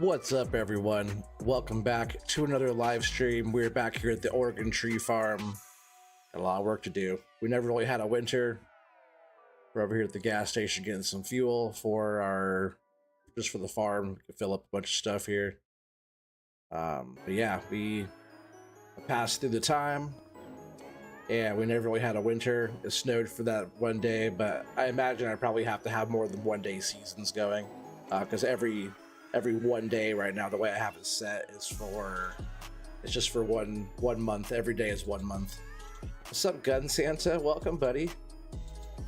What's up, everyone? Welcome back to another live stream. We're back here at the Oregon Tree Farm. Got a lot of work to do. We never really had a winter. We're over here at the gas station getting some fuel for the farm. We can fill up a bunch of stuff here. But yeah, we passed through the time. Yeah, we never really had a winter. It snowed for that one day, but I imagine I probably have to have more than 1 day seasons going, because every 1 day right now, the way I have it set is it's just for one month. Every day is 1 month. What's up, Gun Santa? Welcome, buddy.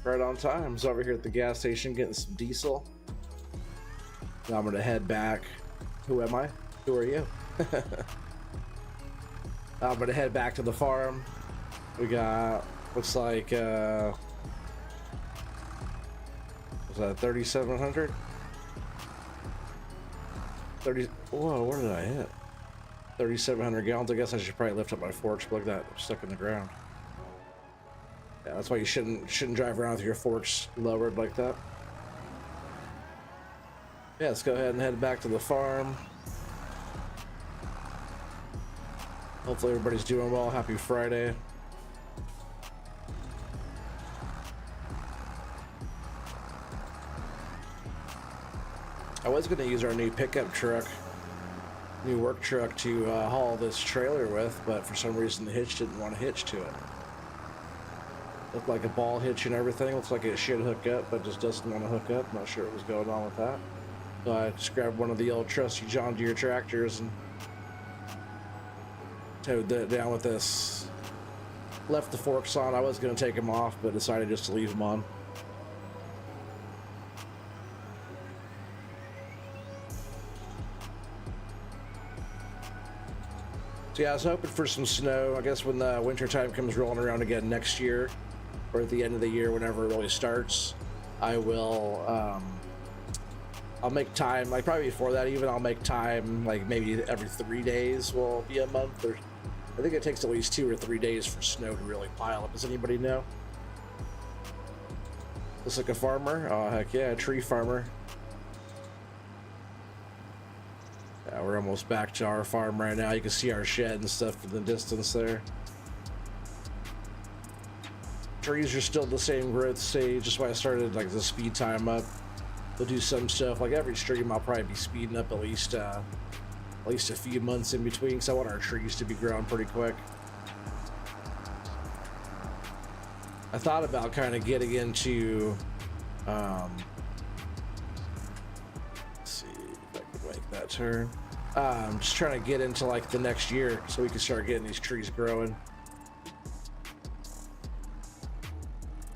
Right on time. I was over here at the gas station getting some diesel. Now I'm gonna head back. Who am I? Who are you? I'm gonna head back to the farm. We got, looks like, was that 3,700? 30, whoa, where did I hit? 3,700 gallons. I guess I should probably lift up my forks, but look at that, I'm stuck in the ground. Yeah, that's why you shouldn't drive around with your forks lowered like that. Yeah, let's go ahead and head back to the farm. Hopefully everybody's doing well. Happy Friday. I was going to use our new pickup truck, new work truck, to haul this trailer with, but for some reason the hitch didn't want to hitch to it. Looked like a ball hitch and everything. Looks like it should hook up, but just doesn't want to hook up. Not sure what was going on with that. So I just grabbed one of the old trusty John Deere tractors and towed that down with this. Left the forks on. I was going to take them off, but decided just to leave them on. So yeah, I was hoping for some snow. I guess when the winter time comes rolling around again next year, or at the end of the year, whenever it really starts, I will, I'll make time, like probably before that even, I'll make time, like maybe every 3 days will be a month, or I think it takes at least 2 or 3 days for snow to really pile up. Does anybody know? Looks like a farmer? Oh, heck yeah, a tree farmer. Yeah, we're almost back to our farm right now. You can see our shed and stuff in the distance there. Trees are still the same growth stage. That's why I started like the speed time up. We'll do some stuff like every stream. I'll probably be speeding up at least a few months in between, because I want our trees to be growing pretty quick. I thought about kind of getting into let's see if I can make that turn. Just trying to get into like the next year so we can start getting these trees growing.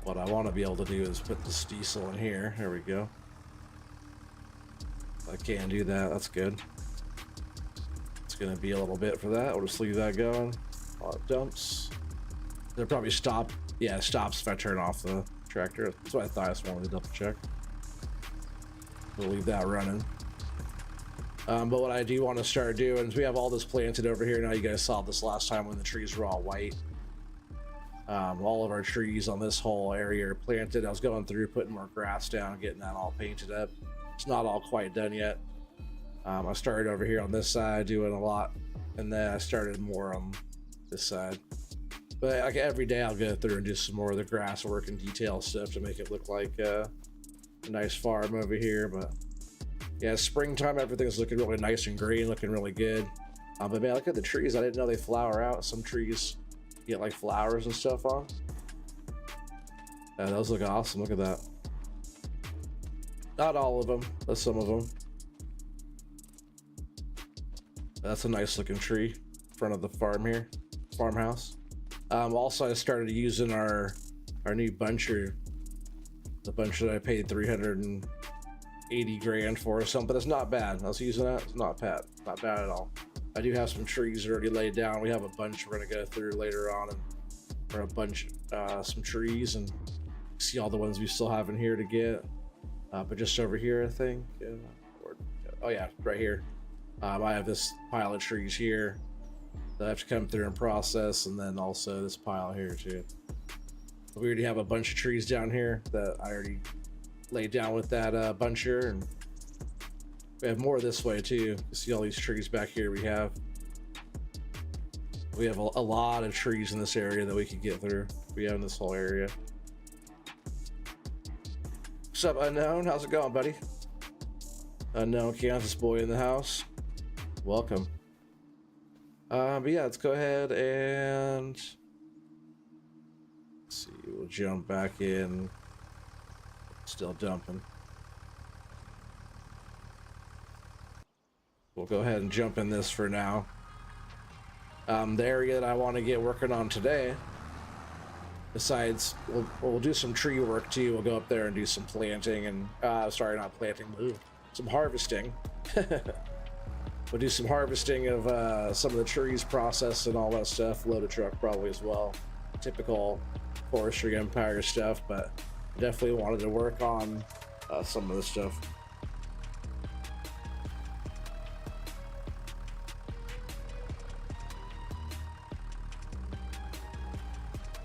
What I want to be able to do is put this diesel in here. There we go. I can do that. That's good. It's going to be a little bit for that. We'll just leave that going while it dumps. They'll probably stop. Yeah, it stops if I turn off the tractor. That's what I thought. I just wanted to double check. We'll leave that running. But what I do want to start doing is we have all this planted over here now. You guys saw this last time when the trees were all white. All of our trees on this whole area are planted. I was going through putting more grass down, getting that all painted up. It's not all quite done yet. I started over here on this side doing a lot, and then I started more on this side. But like every day I'll go through and do some more of the grass work and detail stuff to make it look like a nice farm over here. But yeah, springtime, everything's looking really nice and green, looking really good. But man, look at the trees. I didn't know they flower out. Some trees get like flowers and stuff on. Those look awesome. Look at that. Not all of them, but some of them. That's a nice looking tree in front of the farm here, farmhouse. Also, I started using our new buncher, the bunch that I paid 380 grand for or something. It's not bad. I was using that. It's not bad at all. I do have some trees already laid down. We have a bunch we're gonna go through later on, and for a bunch, some trees, and see all the ones we still have in here to get. But just over here, I think. Oh yeah, right here. I have this pile of trees here that I have to come through and process, and then also this pile here too. We already have a bunch of trees down here that I already laid down with that buncher, and We have more this way too. You see all these trees back here. We have a lot of trees in this area that we could get through. We own this whole area. What's up, Unknown? How's it going, buddy? Unknown Kansas boy in the house. Welcome. But yeah, let's go ahead and let's see. We'll jump back in. Still dumping. We'll go ahead and jump in this for now. The area that I want to get working on today, besides we'll do some tree work too. We'll go up there and do some planting and sorry, not planting, some harvesting. We'll do some harvesting of some of the trees, processed and all that stuff. Load a truck probably as well. Typical Forestry Empire stuff, but definitely wanted to work on some of this stuff.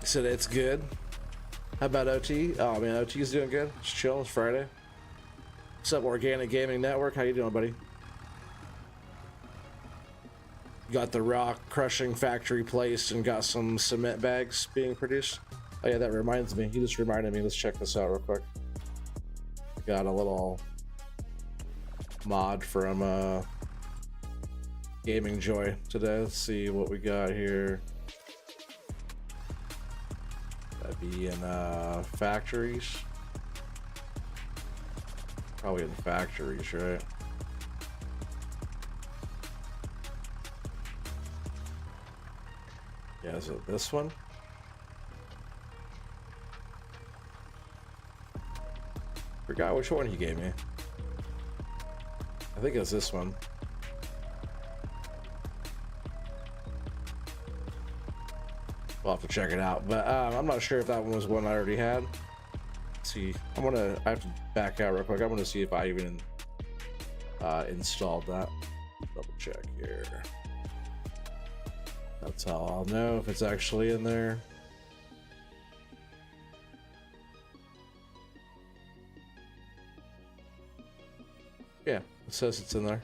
Said it's good. How about OT? Oh man, OT's doing good. Just chill. It's Friday. What's up, Organic Gaming Network? How you doing, buddy? Got the rock crushing factory placed and got some cement bags being produced. Oh yeah, that reminds me. You just reminded me. Let's check this out real quick. Got a little mod from Gaming Joy today. Let's see what we got here. That'd be in factories. Probably in factories, right? Yeah, is it this one? Forgot which one he gave me. I think it's this one. We'll have to check it out, but I'm not sure if that one was one I already had. Let's see, I have to back out real quick. I want to see if I even installed that. Double check here. That's how I'll know if it's actually in there. Yeah, it says it's in there.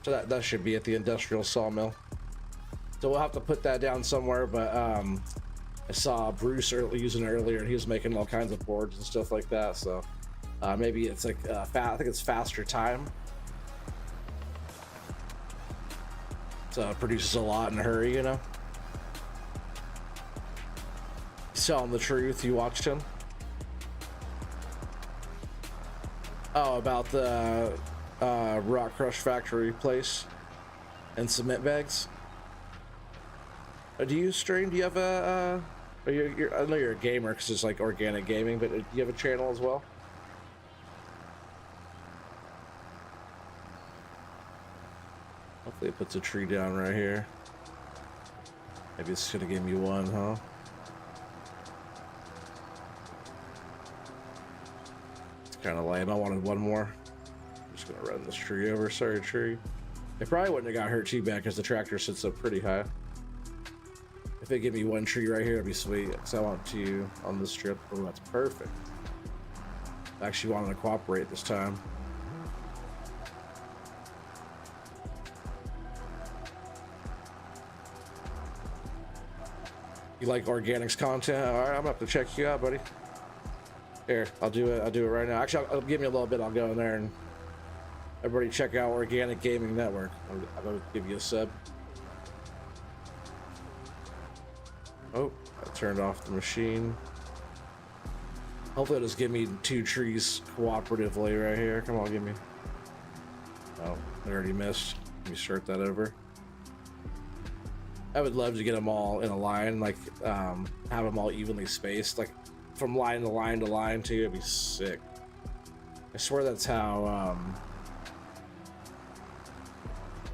So that should be at the industrial sawmill. So we'll have to put that down somewhere, but I saw Bruce using it earlier, and he was making all kinds of boards and stuff like that. So maybe it's like I think it's faster time. So it produces a lot in a hurry, you know. Telling the truth, you watched him. Oh, about the rock crush factory place and cement bags. Do you stream? Do you have a? I know you're a gamer because it's like organic gaming, but do you have a channel as well? Hopefully it puts a tree down right here. Maybe it's gonna give me one, huh? It's kind of lame. I wanted one more. I'm just gonna run this tree over. Sorry, tree. It probably wouldn't have got hurt too bad because the tractor sits up pretty high. If they give me one tree right here, it'd be sweet. Because I want to on this trip. Oh, that's perfect. I actually wanted to cooperate this time. You like organics content? All right, I'm gonna have to check you out, buddy. Here, I'll do it. I'll do it right now. Actually, I'll give me a little bit. I'll go in there and everybody check out Organic Gaming Network. I'll give you a sub. Oh, I turned off the machine. Hopefully it'll just give me 2 trees cooperatively right here. Come on, give me. Oh, I already missed. Let me start that over. I would love to get them all in a line, like have them all evenly spaced, like from line to line to line too. It'd be sick. I swear that's how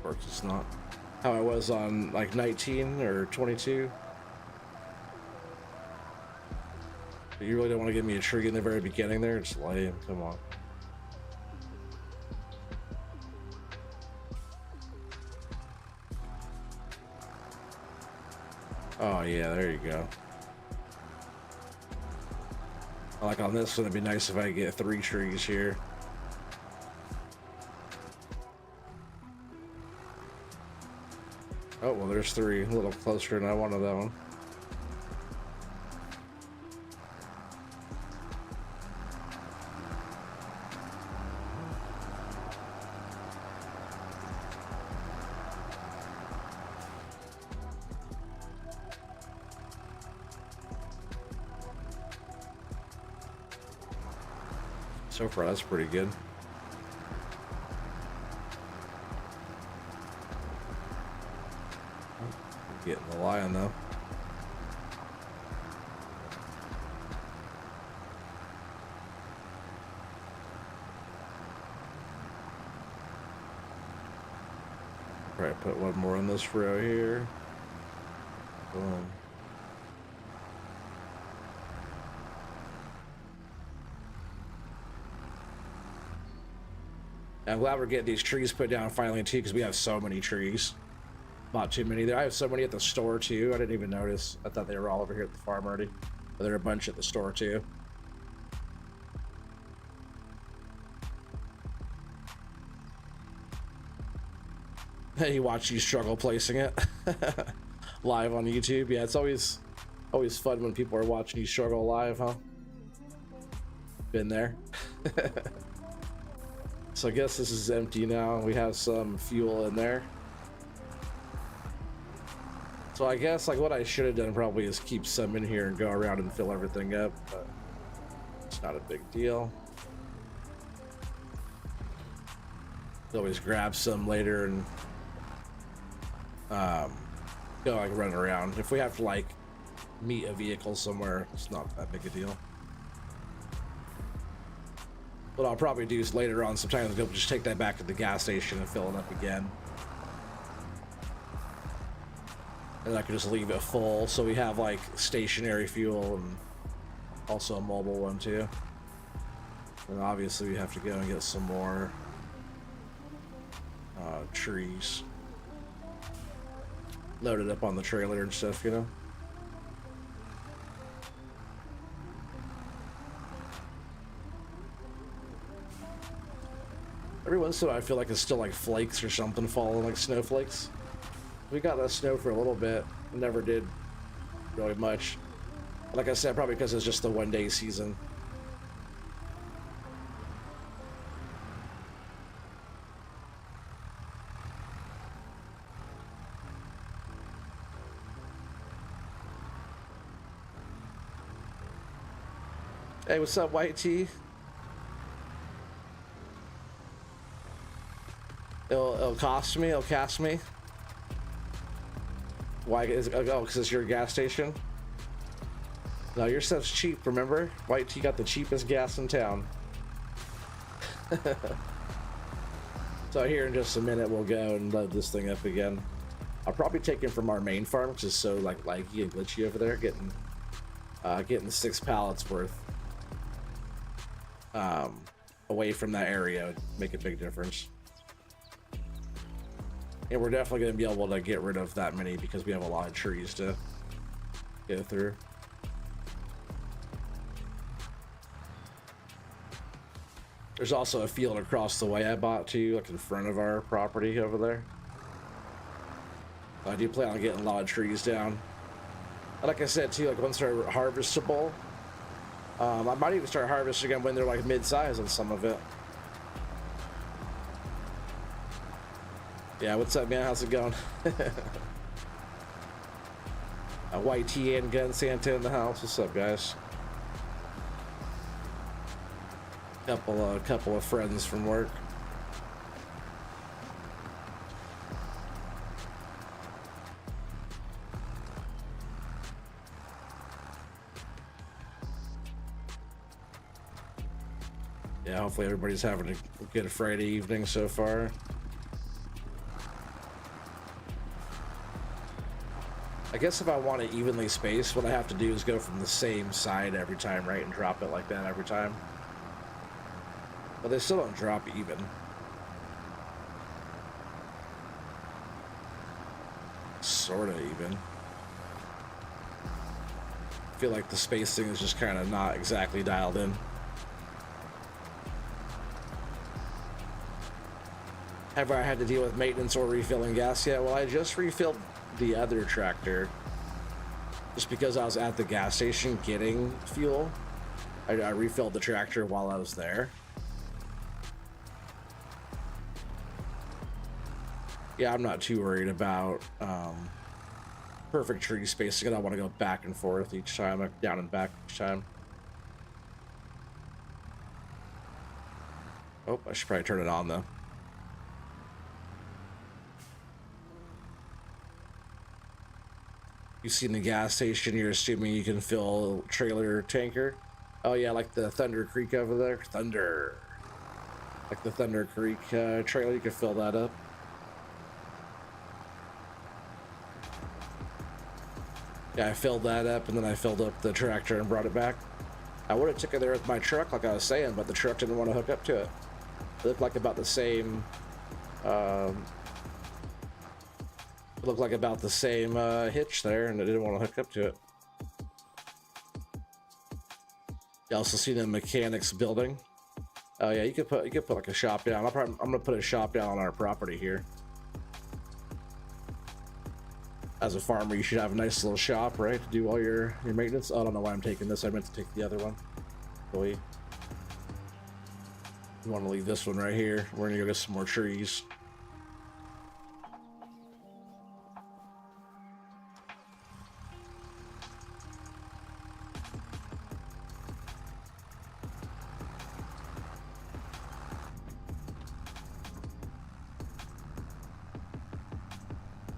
works. It's not how I was on like 19 or 22. But you really don't want to give me a tree in the very beginning there. It's lame. Come on. Oh yeah, there you go. Like on this one, it'd be nice if I get 3 trees here. Oh, well, there's three. A little closer than I wanted that one. So far, that's pretty good. Getting the lion, though. Probably put one more in this row here. Boom. I'm glad we're getting these trees put down finally too, because we have so many trees. Not too many there. I have so many at the store too. I didn't even notice. I thought they were all over here at the farm already. But there are a bunch at the store too. Hey, you watch you struggle placing it live on YouTube. Yeah, it's always fun when people are watching you struggle live, huh? Been there. So I guess this is empty now. We have some fuel in there. So I guess like what I should have done probably is keep some in here and go around and fill everything up, but it's not a big deal. Always grab some later and go like run around. If we have to like meet a vehicle somewhere, it's not that big a deal. What I'll probably do is later on sometimes go just take that back to the gas station and fill it up again. And I can just leave it full so we have like stationary fuel and also a mobile one too. And obviously we have to go and get some more trees loaded up on the trailer and stuff, you know. Every once in a while I feel like it's still like flakes or something falling, like snowflakes. We got that snow for a little bit, never did really much. Like I said, probably because it's just the 1 day season. Hey, what's up, White Tea? It'll cost me, it'll cast me. Why is it? Oh, because it's your gas station? No, your stuff's cheap, remember? White Tea got the cheapest gas in town. So here in just a minute we'll go and load this thing up again. I'll probably take him from our main farm, which is so like laggy and glitchy over there, getting 6 pallets worth away from that area would make a big difference. And we're definitely going to be able to get rid of that many because we have a lot of trees to go through. There's also a field across the way I bought too, like in front of our property over there. I do plan on getting a lot of trees down. Like I said too, like once they're harvestable, I might even start harvesting them when they're like mid-size on some of it. Yeah, what's up, man? How's it going? A White Tea and Gun Santa in the house. What's up, guys? Couple of friends from work. Yeah, hopefully everybody's having a good Friday evening so far. I guess if I want it evenly spaced, what I have to do is go from the same side every time, right? And drop it like that every time. But they still don't drop even. Sorta even. I feel like the spacing is just kind of not exactly dialed in. Have I had to deal with maintenance or refilling gas yet? Well, I just refilled the other tractor just because I was at the gas station getting fuel. I refilled the tractor while I was there. Yeah, I'm not too worried about perfect tree spacing. I don't want to go back and forth each time, like down and back each time. Oh, I should probably turn it on though. You see in the gas station, you're assuming you can fill trailer tanker. Oh yeah, like the Thunder Creek over there. Thunder. Like the Thunder Creek trailer, you can fill that up. Yeah, I filled that up, and then I filled up the tractor and brought it back. I would have took it there with my truck, like I was saying, but the truck didn't want to hook up to it. It looked like about the same. It looked like about the same hitch there, and it didn't want to hook up to it. You also see the mechanics building. Oh yeah, you could put like a shop down. I'm gonna put a shop down on our property here. As a farmer, you should have a nice little shop, right, to do all your maintenance. Oh, I don't know why I'm taking this. I meant to take the other one. Boy, you want to leave this one right here. We're gonna go get some more trees.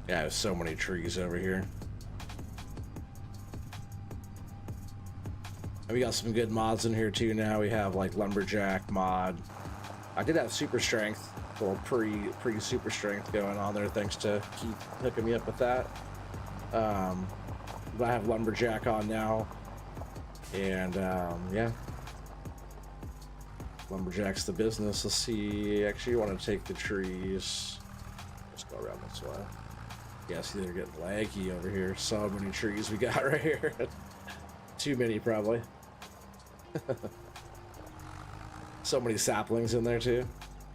Yeah, there's so many trees over here. And we got some good mods in here too now. We have like lumberjack mod. I did have super strength, well pre super strength going on there thanks to Keith hooking me up with that. But I have lumberjack on now. And yeah. Lumberjack's the business. Let's see. Actually, you want to take the trees. Let's go around this way. Yeah, see, they're getting laggy over here. So many trees we got right here. Too many, probably. So many saplings in there, too.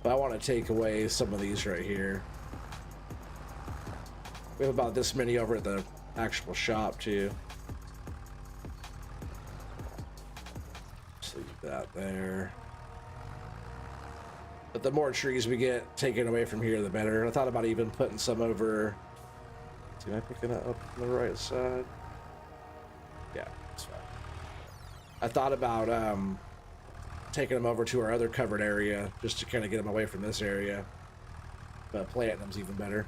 But I want to take away some of these right here. We have about this many over at the actual shop, too. Just leave that there. But the more trees we get taken away from here, the better. I thought about even putting some over... Am I picking it up on the right side? Yeah, that's fine. I thought about taking them over to our other covered area just to kind of get them away from this area. But planting them's even better.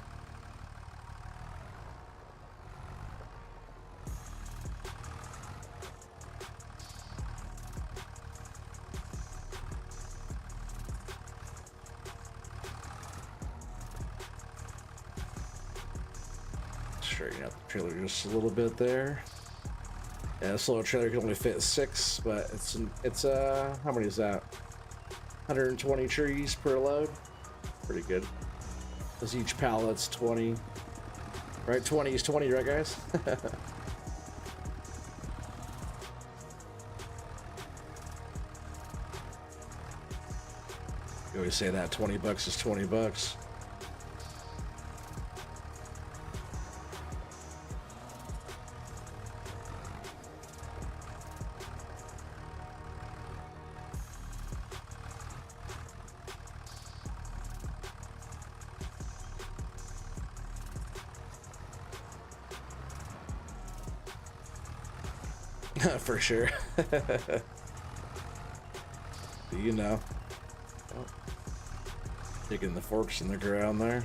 Straighten out the trailer just a little bit there. Yeah, this little trailer can only fit 6, but it's how many is that? 120 trees per load. Pretty good. Because each pallet's 20. Right, 20 is 20, right guys? You always say that 20 bucks is 20 bucks. For sure. You know. Oh. Digging the forks in the ground there.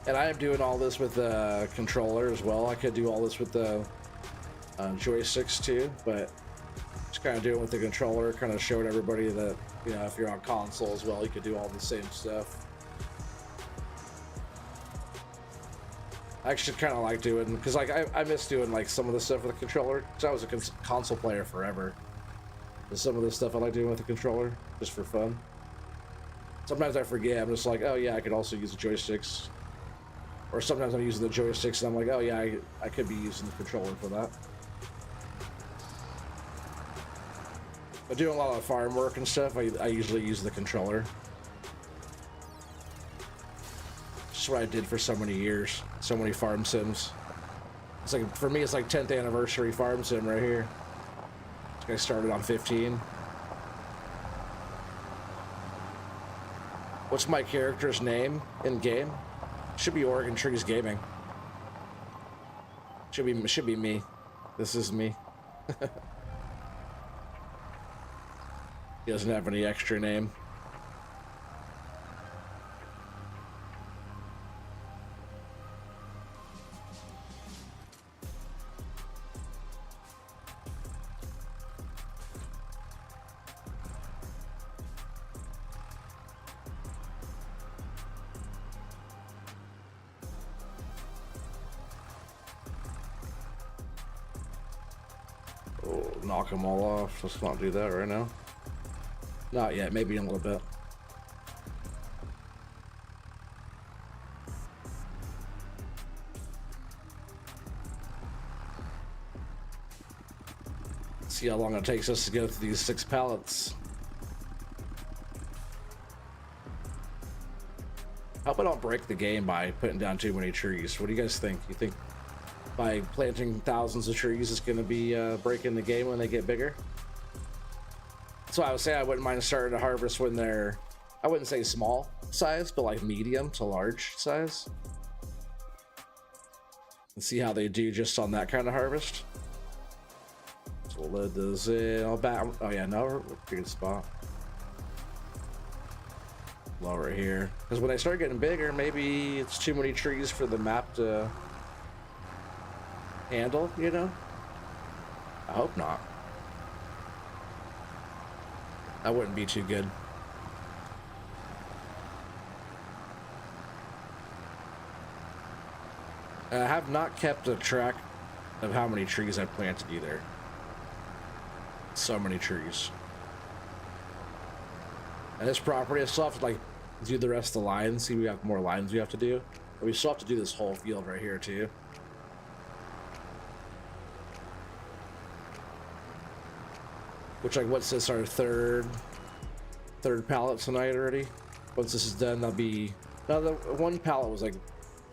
And I am doing all this with the controller as well. I could do all this with the joysticks too, but just kind of doing it with the controller, kind of showed everybody that, you know, if you're on console as well, you could do all the same stuff. I actually kind of like doing, because like I miss doing like some of the stuff with the controller, because I was a console player forever. But some of the stuff I like doing with the controller, just for fun. Sometimes I forget, I'm just like, oh yeah, I could also use the joysticks. Or sometimes I'm using the joysticks and I'm like, oh yeah, I could be using the controller for that. But doing a lot of farm work and stuff, I usually use the controller. That's what I did for so many years. So many farm sims. It's like, for me, it's like 10th anniversary farm sim right here. I started on 15. What's my character's name in game? Should be Oregon Trees Gaming. Should be me. This is me. He doesn't have any extra name. Oh, knock them all off. Let's not do that right now. Not yet, maybe in a little bit. See how long it takes us to go through these 6 pallets. I hope I don't break the game by putting down too many trees. What do you guys think? You think by planting thousands of trees it's going to be breaking the game when they get bigger? So I would say I wouldn't mind starting to harvest when they're, I wouldn't say small size, but like medium to large size. And see how they do just on that kind of harvest. So we'll load those in. I'll back. Oh yeah, no, we're in a good spot. Lower here. Because when they start getting bigger, maybe it's too many trees for the map to handle, you know? I hope not. That wouldn't be too good. I have not kept a track of how many trees I planted either. So many trees. And this property, I still have to like do the rest of the lines. See, we have more lines we have to do. But we still have to do this whole field right here too. Which, like, what's this, our third pallet tonight already? Once this is done, that'll be... No, the one pallet was, like,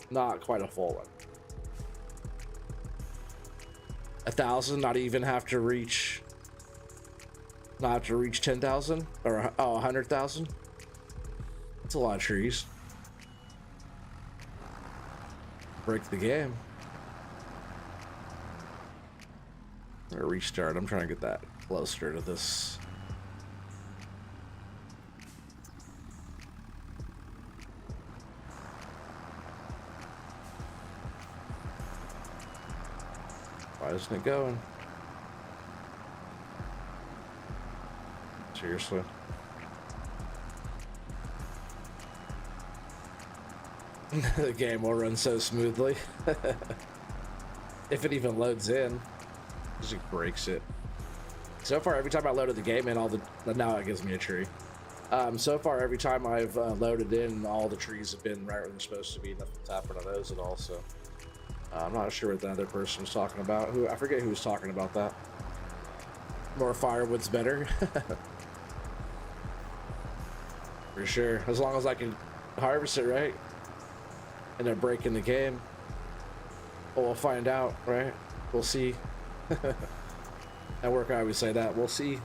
not quite a full one. 1,000, not even have to reach... Not have to reach 10,000? Or, oh, 100,000? That's a lot of trees. Break the game. I'm gonna restart. I'm trying to get that closer to this. Why isn't it going? Seriously. The game will run so smoothly. If it even loads in. It just breaks it. So far, every time I loaded the game in, now it gives me a tree. So far, every time I've loaded in, all the trees have been right where they're supposed to be. Nothing's happened to those at all. So I'm not sure what the other person was talking about. I forget who was talking about that. More firewood's better. For sure. As long as I can harvest it right, and they're breaking the game. Well, we'll find out, right? We'll see. At work, I always say that. We'll see.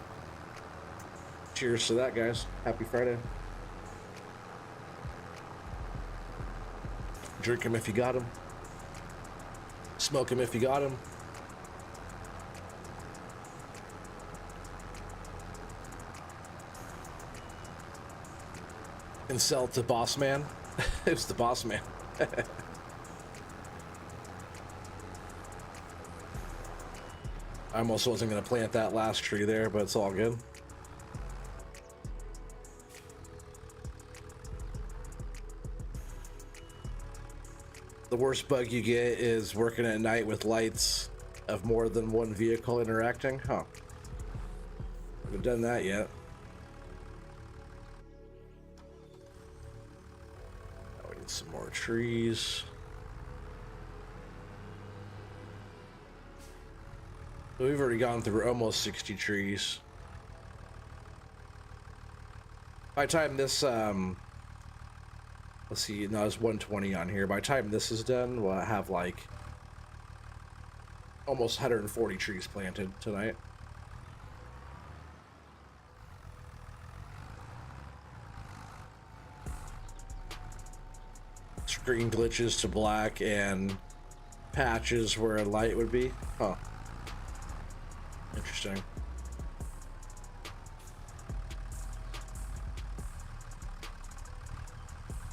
Cheers to that, guys. Happy Friday. Drink them if you got them. Smoke them if you got them. And sell to Boss Man. It was the Boss Man. I almost wasn't going to plant that last tree there, but it's all good. The worst bug you get is working at night with lights of more than one vehicle interacting. Huh. Haven't done that yet. Oh, we need some more trees. We've already gone through almost 60 trees. By the time this, let's see, no, it's 120 on here. By the time this is done, we'll have like almost 140 trees planted tonight. Screen glitches to black and patches where a light would be. Huh. Interesting.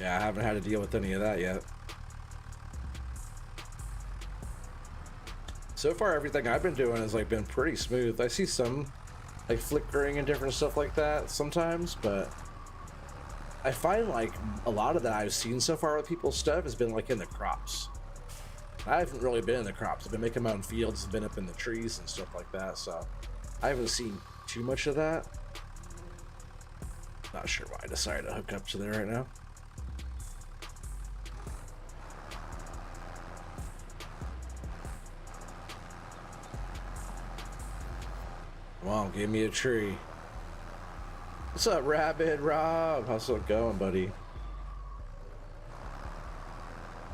Yeah, I haven't had to deal with any of that yet. So far, everything I've been doing has like been pretty smooth. I see some like flickering and different stuff like that sometimes, but I find like a lot of that I've seen so far with people's stuff has been like in the crops. I haven't really been in the crops. I've been making my own fields and been up in the trees and stuff like that, so I haven't seen too much of that. Not sure why I decided to hook up to there right now. Come on, give me a tree. What's up, Rabbit Rob? How's it going, buddy?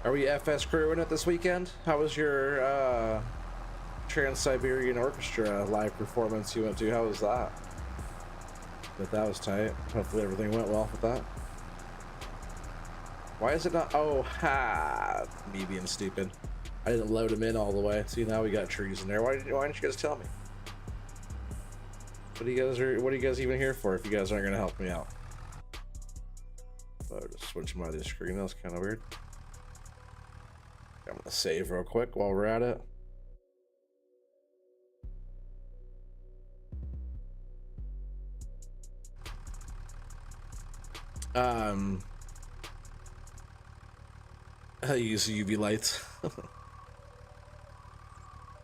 Are we FS crewing it this weekend? How was your Trans-Siberian Orchestra live performance you went to? How was that? But that was tight. Hopefully everything went well with that. Why is it not? Oh, ha! Me being stupid. I didn't load them in all the way. See, now we got trees in there. Why didn't you guys tell me? What are you guys even here for if you guys aren't gonna help me out? Oh, just switch my other screen. That was kind of weird. I'm gonna save real quick while we're at it. I use UV lights.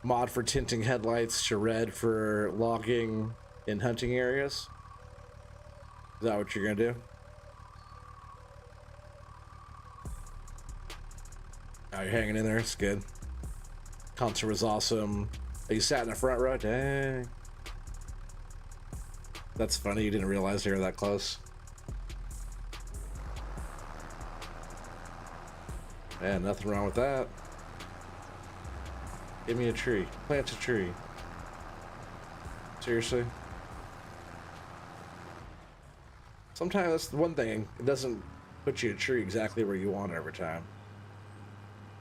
Mod for tinting headlights to red for logging in hunting areas. Is that what you're gonna do? Oh, you're hanging in there. It's good. Concert was awesome. Oh, you sat in the front row? Dang. That's funny. You didn't realize they were that close. Man, nothing wrong with that. Give me a tree. Plant a tree. Seriously? Sometimes that's the one thing. It doesn't put you a tree exactly where you want it every time.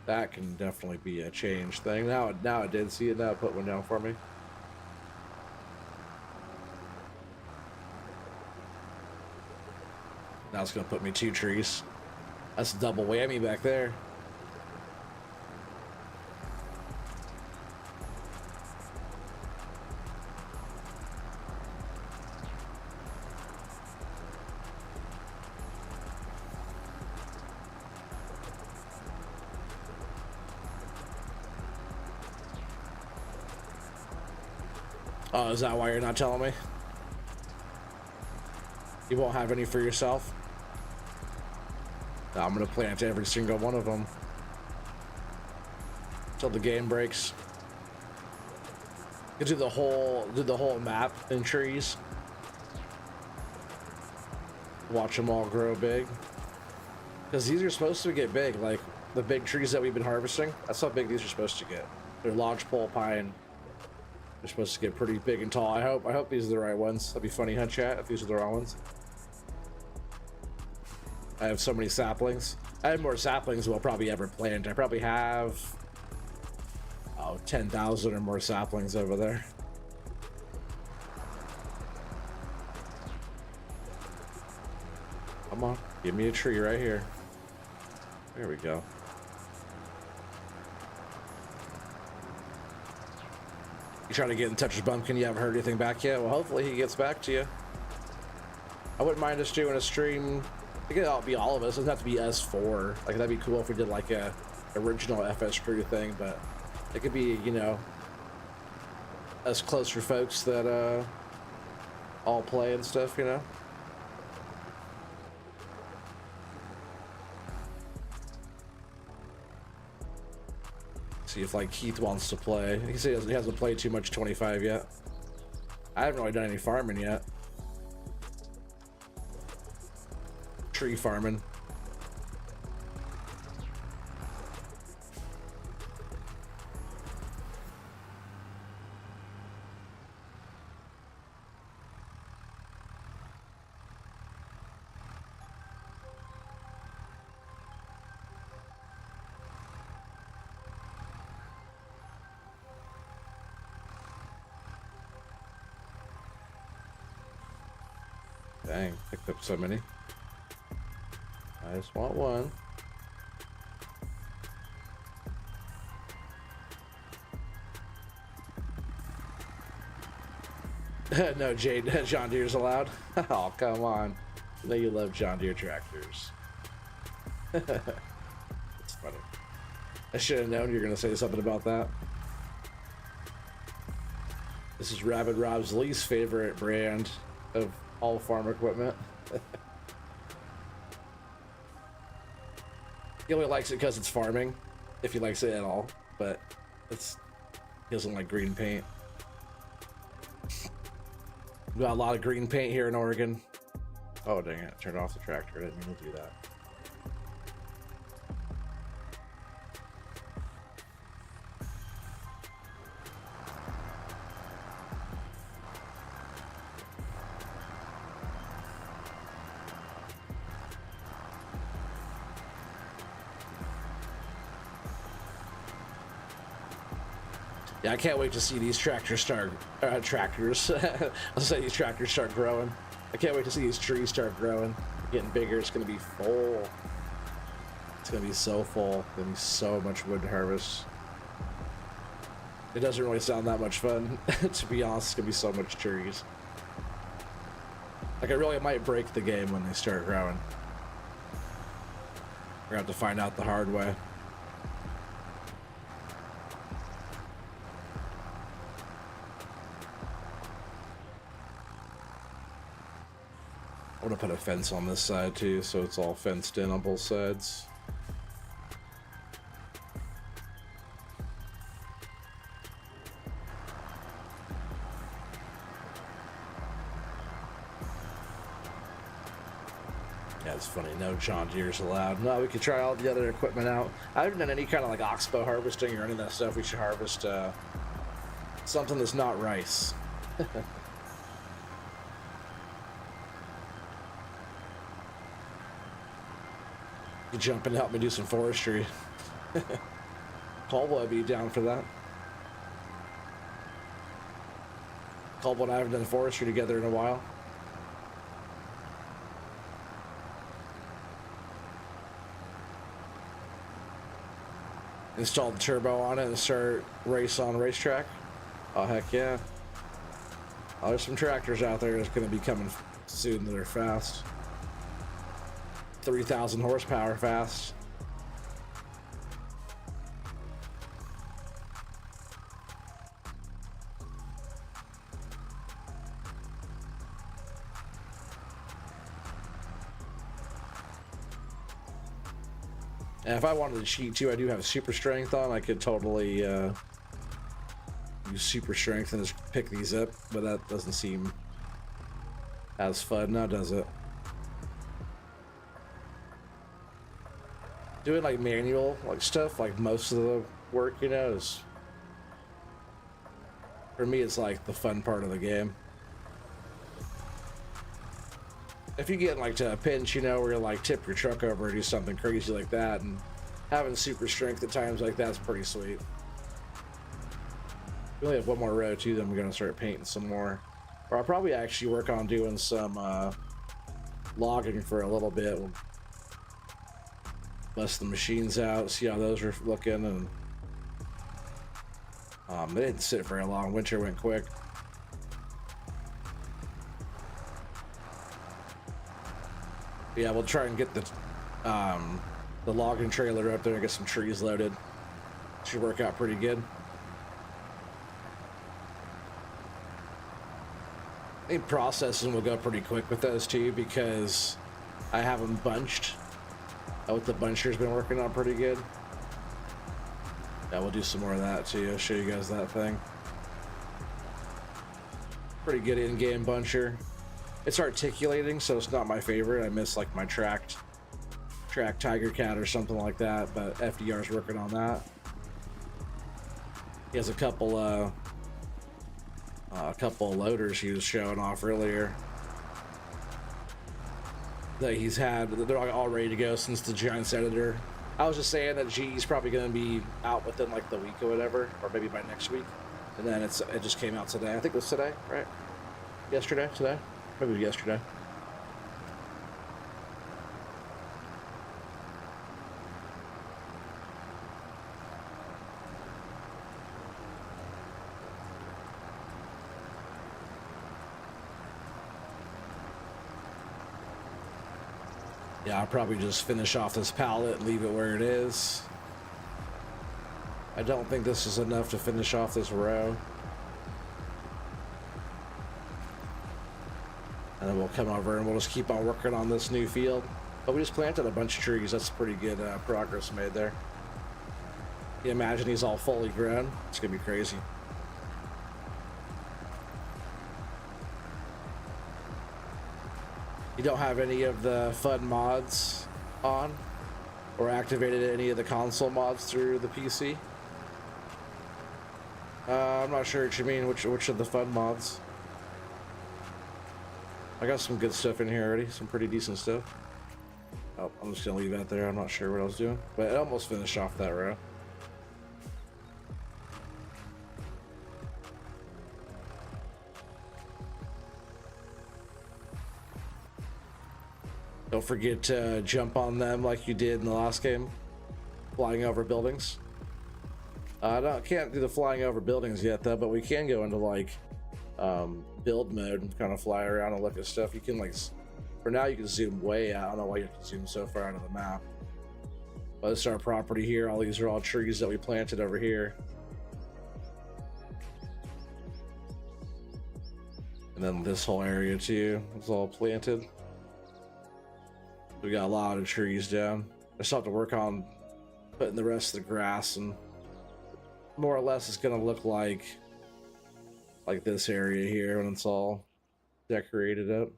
That can definitely be a change thing. Now it did. See it now. Put one down for me. Now it's gonna put me 2 trees. That's a double whammy back there. Oh, is that why you're not telling me? You won't have any for yourself? No, I'm gonna plant every single one of them until the game breaks. You do the whole map in trees. Watch them all grow big. Because these are supposed to get big, like the big trees that we've been harvesting. That's how big these are supposed to get. They're lodgepole pine. They're supposed to get pretty big and tall. I hope these are the right ones. That'd be funny, huh, chat, if these are the wrong ones. I have so many saplings. I have more saplings than I'll probably ever plant. I probably have 10,000 or more saplings over there. Come on, give me a tree right here. There we go. You trying to get in touch with Bumpkin? You haven't heard anything back yet? Well, hopefully he gets back to you. I wouldn't mind us doing a stream. I think it'll be all of us. It doesn't have to be us 4. Like, that'd be cool if we did like a original FS crew thing, but it could be, you know, us closer folks that all play and stuff, you know. See if like Keith wants to play. He says he hasn't played too much 25 yet. I haven't really done any farming yet. tree farming. Dang, picked up so many. I just want one. No, Jade, John Deere's allowed. Oh, come on. I know you love John Deere tractors. It's funny. I should have known you were going to say something about that. This is Rabbit Rob's least favorite brand of all farm equipment. He only likes it because it's farming, if he likes it at all, but he doesn't like green paint. We got a lot of green paint here in Oregon. Oh dang it, I turned off the tractor. I didn't mean to do that. Yeah, I can't wait to see these tractors start, tractors. I'll say these tractors start growing. I can't wait to see these trees start growing, getting bigger. It's gonna be full. It's gonna be so full. Gonna be so much wood to harvest. It doesn't really sound that much fun, to be honest. It's gonna be so much trees. Like, it might break the game when they start growing. We're gonna have to find out the hard way. I want to put a fence on this side too, so it's all fenced in on both sides. Yeah, it's funny. No John Deere's allowed. No, we could try all the other equipment out. I haven't done any kind of like oxbow harvesting or any of that stuff. We should harvest something that's not rice. You jump in and help me do some forestry. Caldwell would be down for that. Caldwell and I haven't done forestry together in a while. Install the turbo on it and start race on racetrack. Oh heck yeah. Oh, there's some tractors out there that's going to be coming soon that are fast. 3,000 horsepower fast. And if I wanted to cheat too, I do have super strength on. I could totally use super strength and just pick these up, but that doesn't seem as fun now, does it? Doing like manual like stuff, like most of the work, you know, is for me, it's like the fun part of the game. If you get like to a pinch, you know, where you like tip your truck over or do something crazy like that, and having super strength at times like that's pretty sweet. We only have one more row too, then we're gonna start painting some more. Or I'll probably actually work on doing some logging for a little bit. We'll bust the machines out, see how those are looking, and they didn't sit very long. Winter went quick. Yeah, we'll try and get the logging trailer up there and get some trees loaded. Should work out pretty good. I think processing will go pretty quick with those too, because I have them bunched. What the buncher's been working on pretty good. Yeah, we'll do some more of that too. I'll show you guys that thing. Pretty good in-game buncher. It's articulating, so it's not my favorite. I miss like my track Tiger Cat or something like that, but FDR's working on that. He has a couple of loaders he was showing off earlier that he's had. They're all ready to go since the Giants editor. I was just saying that GE's probably going to be out within like the week or whatever, or maybe by next week. And then it just came out today. I think it was today, right? Yesterday, today, maybe yesterday. Yeah, I'll probably just finish off this pallet and leave it where it is. I don't think this is enough to finish off this row. And then we'll come over and we'll just keep on working on this new field. But we just planted a bunch of trees. That's pretty good progress made there. You imagine he's all fully grown. It's gonna be crazy. You don't have any of the fun mods on or activated any of the console mods through the PC? I'm not sure what you mean. Which of the fun mods? I got some good stuff in here already. Some pretty decent stuff. Oh, I'm just gonna leave that there. I'm not sure what I was doing, but it almost finished off that row. Don't forget to jump on them like you did in the last game, flying over buildings. Can't do the flying over buildings yet though, but we can go into like build mode and kind of fly around and look at stuff. You can like, for now you can zoom way out. I don't know why you have to zoom so far out of the map. But this is our property here. All these are all trees that we planted over here. And then this whole area too is all planted. We got a lot of trees down. I still have to work on putting the rest of the grass, and more or less it's gonna look like this area here when it's all decorated up.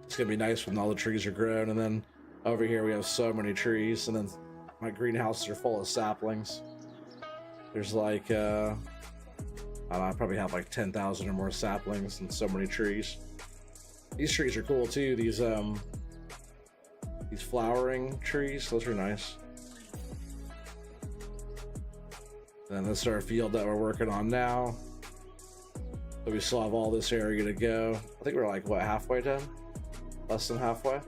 It's gonna be nice when all the trees are grown, and then over here we have so many trees, and then my greenhouses are full of saplings. There's like I don't know, I probably have like 10,000 or more saplings and so many trees. These trees are cool too. These flowering trees, those are nice. And this is our field that we're working on now. So we still have all this area to go. I think we're like, what, halfway done? Less than halfway.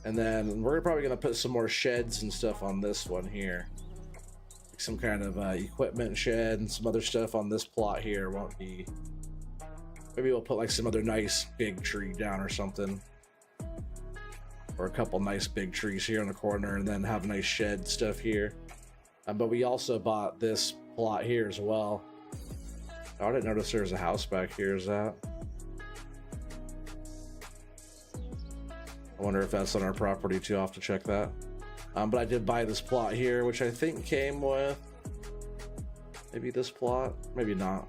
And then we're probably gonna put some more sheds and stuff on this one here. Like some kind of equipment shed and some other stuff on this plot here. Won't be. Maybe we'll put like some other nice big tree down or something. Or a couple nice big trees here in the corner, and then have nice shed stuff here. But we also bought this plot here as well. Oh, I didn't notice there was a house back here. Is that? I wonder if that's on our property too. I'll have to check that. But I did buy this plot here, which I think came with maybe this plot, maybe not.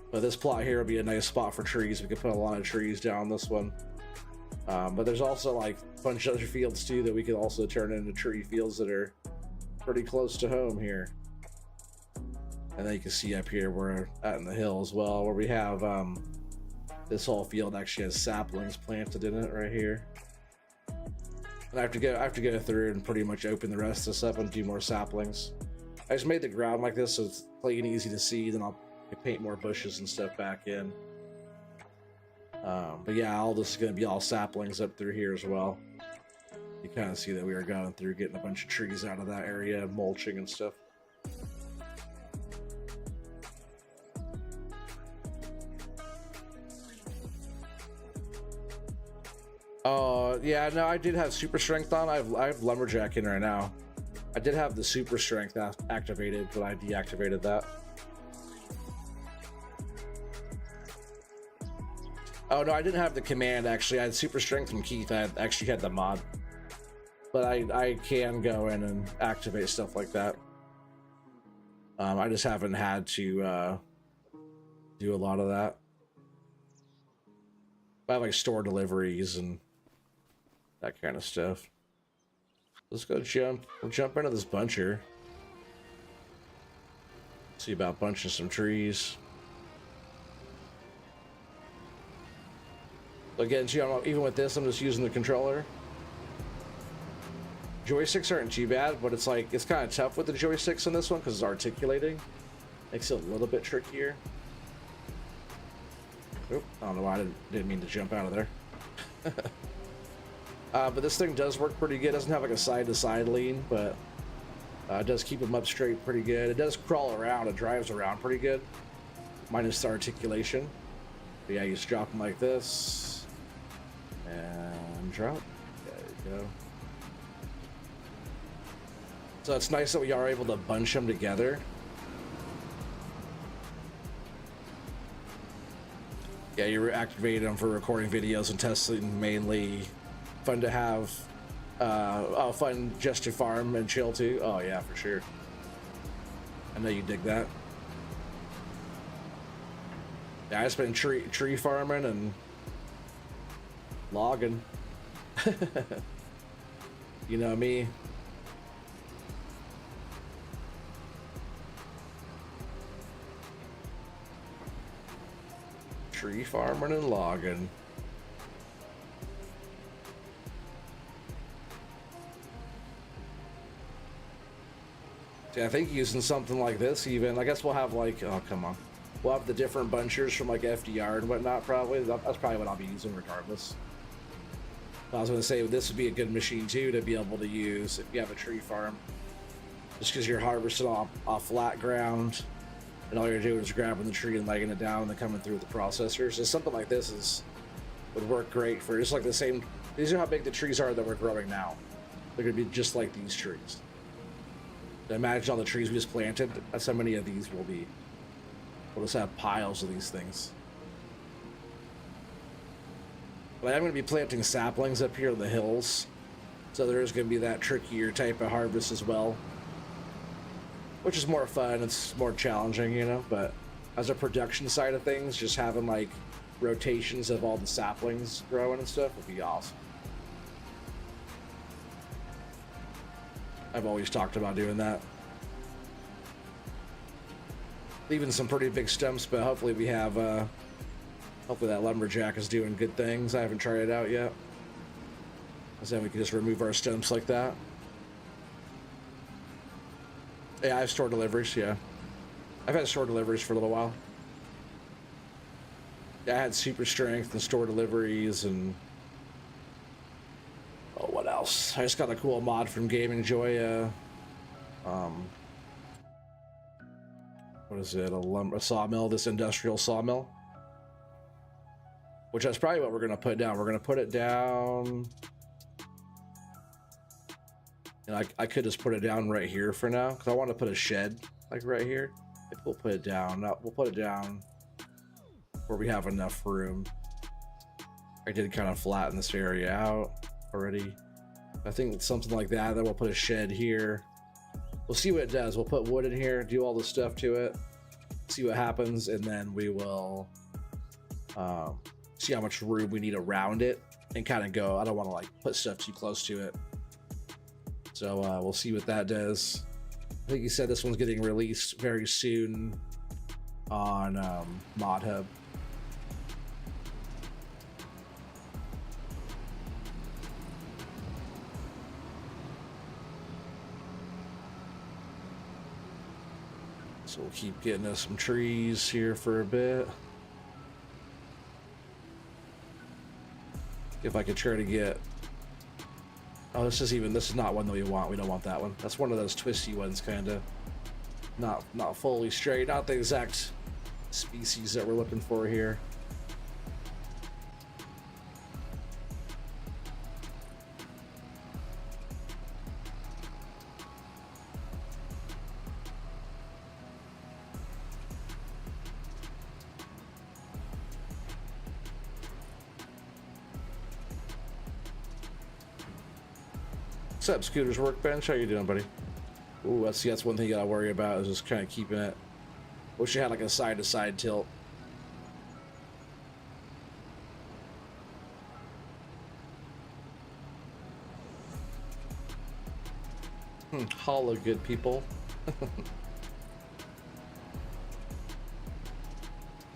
But this plot here would be a nice spot for trees. We could put a lot of trees down this one. But there's also like a bunch of other fields too that we could also turn into tree fields that are pretty close to home here. And then you can see up here we're at in the hill as well, where we have this whole field actually has saplings planted in it right here. And I have to go through and pretty much open the rest of this up and do more saplings. I just made the ground like this so it's plain and easy to see. Then I'll paint more bushes and stuff back in. But yeah, all this is going to be all saplings up through here as well. You kind of see that we are going through getting a bunch of trees out of that area, mulching and stuff. Yeah, no, I did have super strength on. I have lumberjack in right now. I did have the super strength activated, but I deactivated that. Oh no, I didn't have the command actually. I had super strength from Keith. I actually had the mod, but I can go in and activate stuff like that. I just haven't had to do a lot of that. I have like store deliveries and that kind of stuff. Let's go jump. We'll jump into this buncher. See about bunching some trees. Again, even with this, I'm just using the controller. Joysticks aren't too bad, but it's like, it's kind of tough with the joysticks in this one because it's articulating. Makes it a little bit trickier. Oop, I don't know why I didn't mean to jump out of there. But this thing does work pretty good. It doesn't have like a side-to-side lean, but it does keep them up straight pretty good. It does crawl around. It drives around pretty good. Minus the articulation. But yeah, you just drop them like this. And drop. There you go. So it's nice that we are able to bunch them together. Yeah, you're activating them for recording videos and testing mainly. Fun to have. Oh, fun just to farm and chill too. Oh yeah, for sure. I know you dig that. Yeah, I just been tree farming and logging. You know me. Tree farming and logging. See, I think using something like this even, I guess we'll have like, oh come on. We'll have the different bunchers from like FDR and whatnot probably. That's probably what I'll be using regardless. I was going to say this would be a good machine too to be able to use if you have a tree farm. Just because you're harvesting off flat ground and all you're doing is grabbing the tree and legging it down and then coming through the processor. So something like this would work great for just like the same. These are how big the trees are that we're growing now. They're going to be just like these trees. Imagine all the trees we just planted. That's how many of these will be. We'll just have piles of these things. But I'm going to be planting saplings up here in the hills. So there's going to be that trickier type of harvest as well. Which is more fun, it's more challenging, you know, but as a production side of things, just having like rotations of all the saplings growing and stuff would be awesome. I've always talked about doing that. Leaving some pretty big stumps, but hopefully we have, hopefully that lumberjack is doing good things. I haven't tried it out yet. Because then we can just remove our stumps like that. Yeah, I have store deliveries, yeah. I've had store deliveries for a little while. Yeah, I had super strength and store deliveries and... Oh, what else? I just got a cool mod from Gaming Joy, what is it? A sawmill, this industrial sawmill. Which is probably what we're going to put down. We're going to put it down... And I could just put it down right here for now, because I want to put a shed, like right here. If we'll put it down. No, we'll put it down where we have enough room. I did kind of flatten this area out already. I think something like that. Then we'll put a shed here. We'll see what it does. We'll put wood in here, do all the stuff to it, see what happens, and then we will see how much room we need around it and kind of go. I don't want to like put stuff too close to it. So we'll see what that does. I think he said this one's getting released very soon on Mod Hub. So we'll keep getting us some trees here for a bit. If I could try to get... Oh, this is not one that we want. We don't want that one. That's one of those twisty ones, kind of. Not fully straight. Not the exact species that we're looking for here. What's up, Scooter's Workbench? How you doing, buddy? Ooh, that's one thing you gotta worry about is just kind of keeping it. Wish you had like a side-to-side tilt. Holla, good people.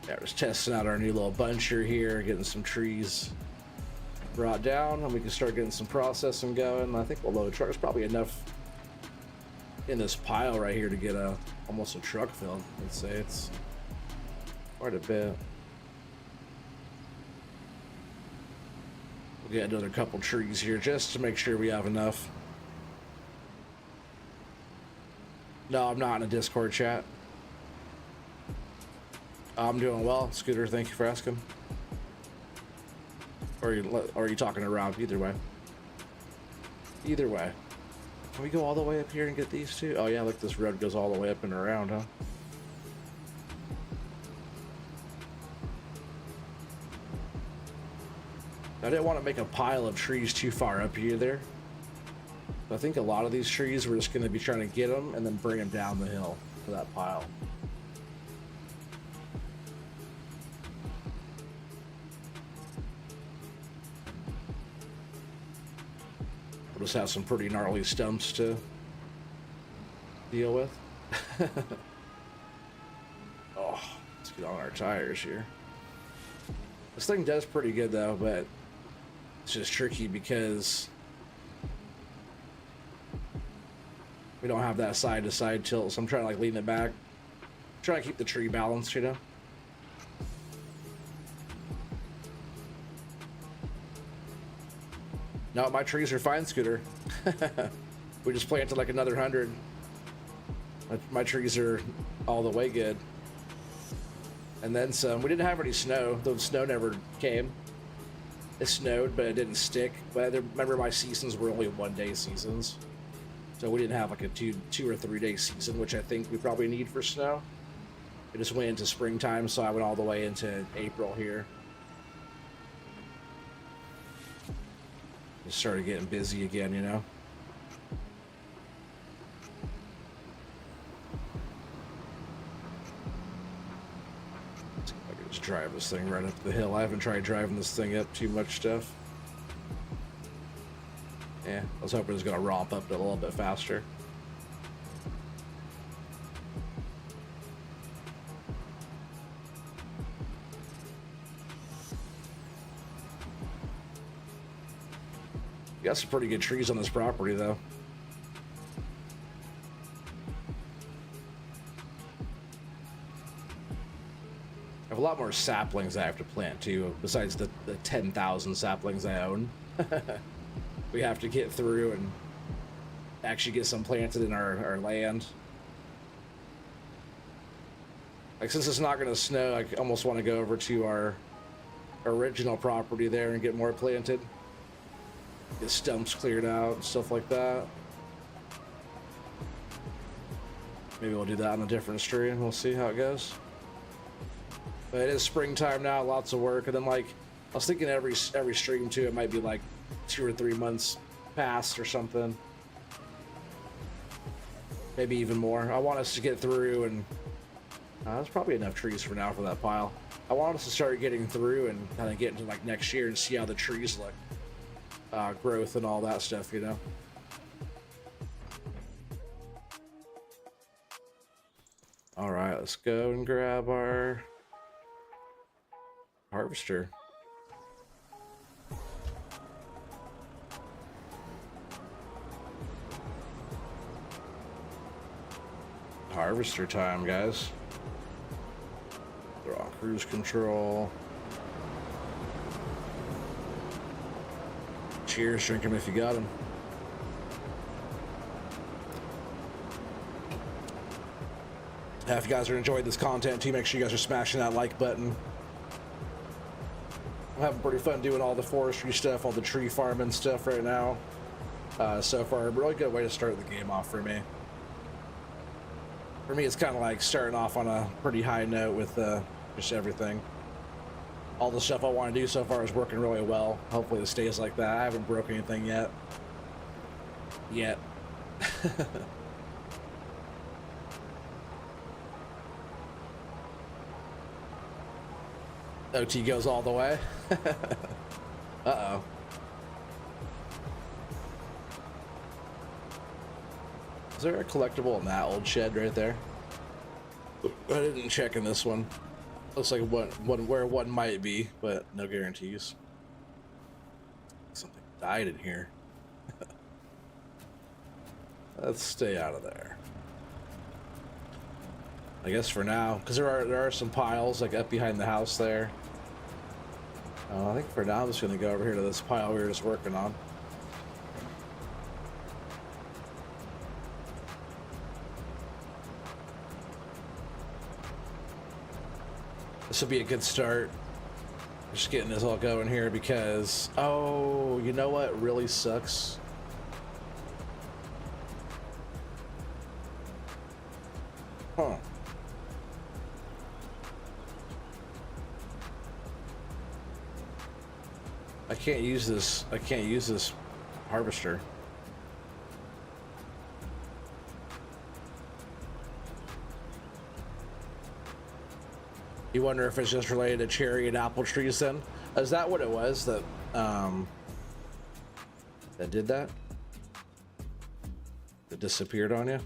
Yeah, just testing out our new little buncher here, getting some trees brought down, and we can start getting some processing going. I think we'll load a truck. There's probably enough in this pile right here to get almost a truck filled. I'd say it's quite a bit. We'll get another couple trees here just to make sure we have enough. No, I'm not in a Discord chat. I'm doing well, Scooter. Thank you for asking. Or are you talking around? Either way. Either way. Can we go all the way up here and get these two? Oh yeah, look, this road goes all the way up and around, huh? I didn't want to make a pile of trees too far up here there. I think a lot of these trees, we're just going to be trying to get them and then bring them down the hill to that pile. We'll just have some pretty gnarly stumps to deal with. Oh, let's get on our tires here. This thing does pretty good though, but it's just tricky because we don't have that side to side tilt, so I'm trying to like lean it back. Try to keep the tree balanced, you know? No, my trees are fine, Scooter. We just planted like another 100. My trees are all the way good. And then some. We didn't have any snow. The snow never came. It snowed, but it didn't stick. But remember, my seasons were only 1-day seasons. So we didn't have like a two or 3 day season, which I think we probably need for snow. It just went into springtime, so I went all the way into April here. Just started getting busy again, you know? Let's see if I can just drive this thing right up the hill. I haven't tried driving this thing up too much stuff. Yeah, I was hoping it was going to romp up a little bit faster. You got some pretty good trees on this property, though. I have a lot more saplings I have to plant, too, besides the 10,000 saplings I own. We have to get through and actually get some planted in our land. Like, since it's not going to snow, I almost want to go over to our original property there and get more planted. Get stumps cleared out and stuff like that. Maybe we'll do that on a different stream. We'll see how it goes. But it is springtime now, lots of work. And then, like, I was thinking every stream too, it might be like 2 or 3 months past or something. Maybe even more. I want us to get through and there's probably enough trees for now for that pile. I want us to start getting through and kind of get into like next year and see how the trees look. Growth and all that stuff, you know. All right, let's go and grab our harvester. Harvester time, guys. They're on cruise control. Cheers, drink them if you got them. If you guys are enjoying this content too, make sure you guys are smashing that like button. I'm having pretty fun doing all the forestry stuff, all the tree farming stuff right now. So far, a really good way to start the game off for me. For me, it's kind of like starting off on a pretty high note with just everything. All the stuff I want to do so far is working really well. Hopefully it stays like that. I haven't broken anything yet. OT goes all the way. Uh-oh. Is there a collectible in that old shed right there? I didn't check in this one. Looks like where one might be, but no guarantees. Something died in here. Let's stay out of there. I guess for now, because there are some piles like up behind the house there. I think for now I'm just gonna go over here to this pile we were just working on. This will be a good start. Just getting this all going here because, oh, you know what really sucks? Huh. I can't use this harvester. You wonder if it's just related to cherry and apple trees then? Is that what it was that that did that? That disappeared on you?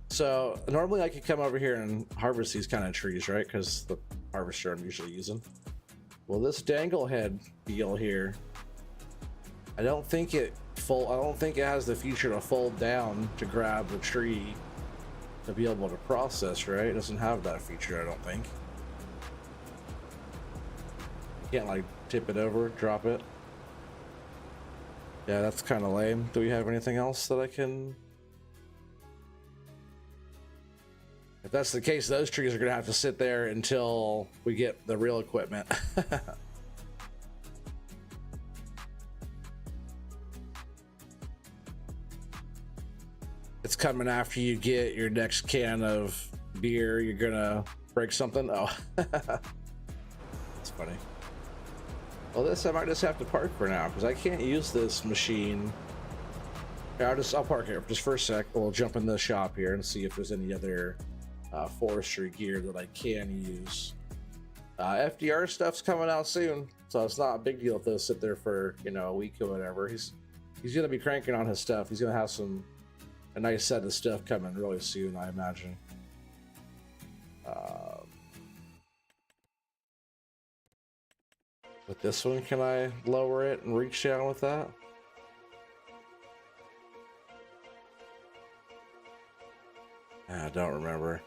So normally I could come over here and harvest these kind of trees, right? Because the harvester I'm usually using. Well, this dangle head deal here, I don't think it has the feature to fold down to grab the tree to be able to process, right? It doesn't have that feature, I don't think. You can't like tip it over, drop it. Yeah, that's kind of lame. Do we have anything else that I can? If that's the case, those trees are gonna have to sit there until we get the real equipment. It's coming after you get your next can of beer. You're gonna break something. Oh, that's funny. Well, this I might just have to park for now because I can't use this machine. Yeah, I'll park here just for a sec. We'll jump in the shop here and see if there's any other forestry gear that I can use. FDR stuff's coming out soon, so it's not a big deal if those sit there for, you know, a week or whatever. He's gonna be cranking on his stuff. He's gonna have a nice set of stuff coming really soon, I imagine. With this one, can I lower it and reach down with that? I don't remember.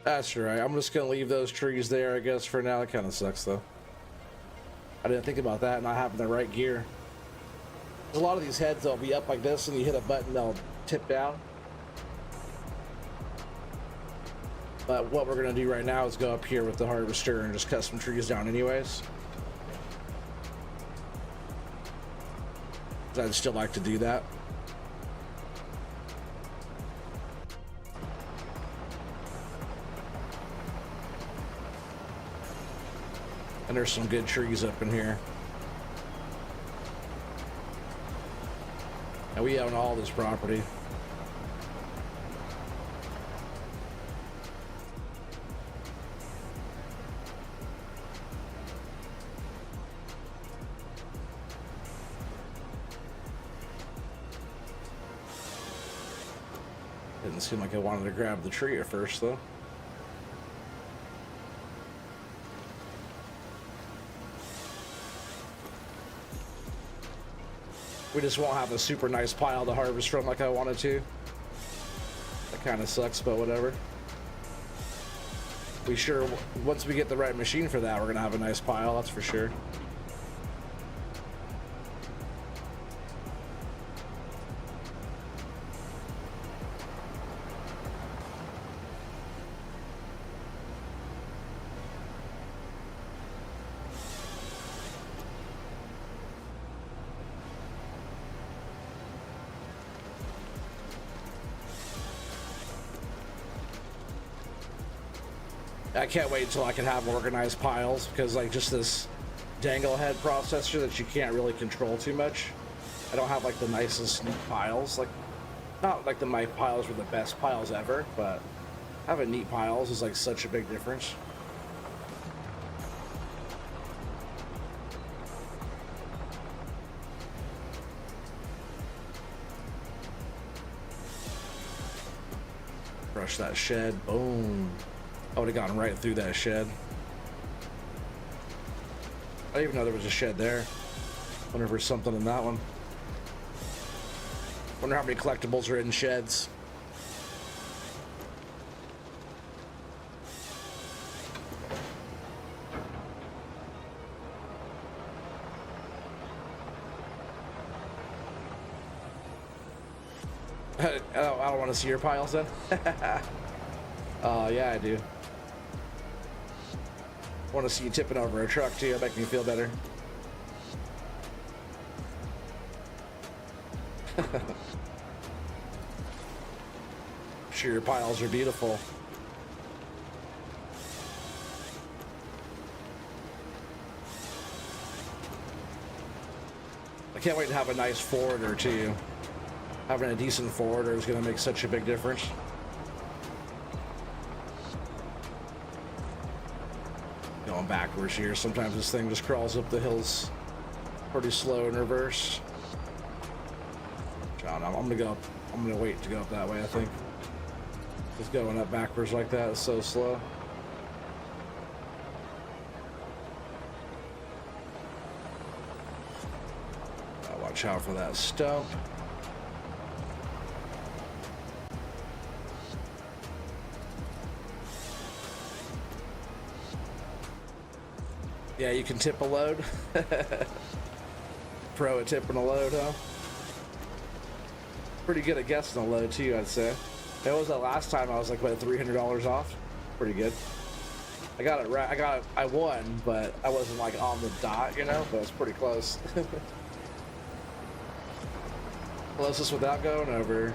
That's right. I'm just gonna leave those trees there, I guess, for now. It kind of sucks, though. I didn't think about that, not having the right gear. There's a lot of these heads that'll be up like this, and you hit a button, they'll tip down. But what we're gonna do right now is go up here with the harvester and just cut some trees down anyways. I'd still like to do that. And there's some good trees up in here. And we own all this property. Didn't seem like I wanted to grab the tree at first, though. We just won't have a super nice pile to harvest from like I wanted to. That kind of sucks, but whatever. We sure, once we get the right machine for that, we're gonna have a nice pile, that's for sure. I can't wait until I can have organized piles, because like just this dangle head processor that you can't really control too much. I don't have like the nicest neat piles, like not like my piles were the best piles ever, but having neat piles is like such a big difference. watch that shed. Boom. I would have gone right through that shed. I didn't even know there was a shed there. Wonder if there's something in that one. Wonder how many collectibles are in sheds. I don't want to see your piles then. Yeah, I do. Want to see you tipping over a truck too. It'll make me feel better. Sure, your piles are beautiful. I can't wait to have a nice forwarder too. Having a decent forwarder is going to make such a big difference. Going backwards here. Sometimes this thing just crawls up the hills pretty slow in reverse. John, I'm gonna wait to go up that way, I think. Just going up backwards like that is so slow. Watch out for that stump. Yeah, you can tip a load. Pro at tipping a load, huh? Pretty good at guessing a load too, I'd say. What was that last time? I was like, what, $300 off? Pretty good. I got it right. I won, but I wasn't like on the dot, you know, but it was pretty close. Closest without going over.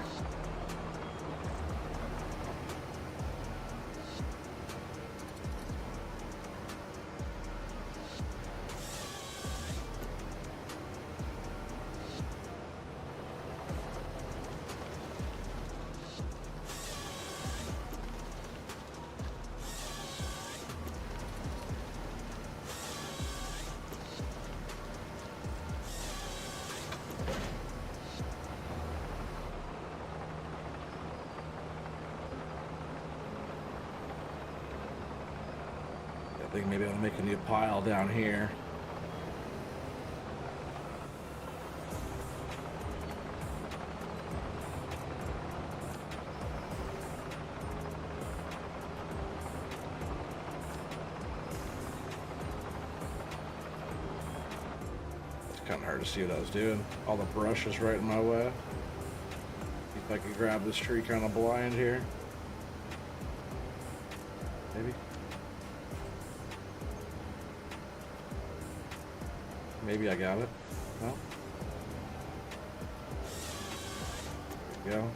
I think maybe I'll make a new pile down here. It's kind of hard to see what I was doing. All the brush is right in my way. See if I can grab this tree kind of blind here. Maybe. Maybe I got it. No. There we go.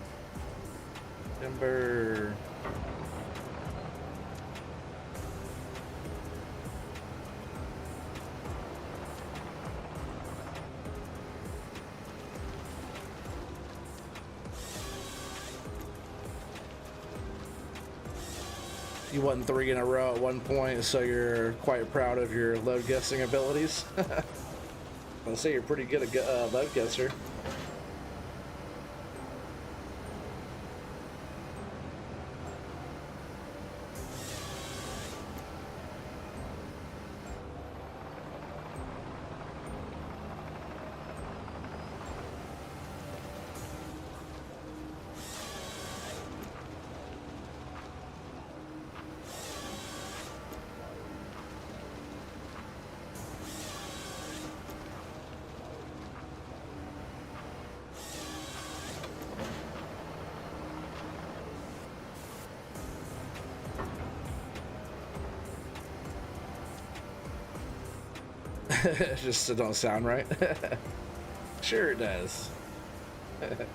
Timber. You won 3 in a row at one point, so you're quite proud of your load guessing abilities. I'll say you're pretty good at load guesser. Just don't sound right. Sure it does. You've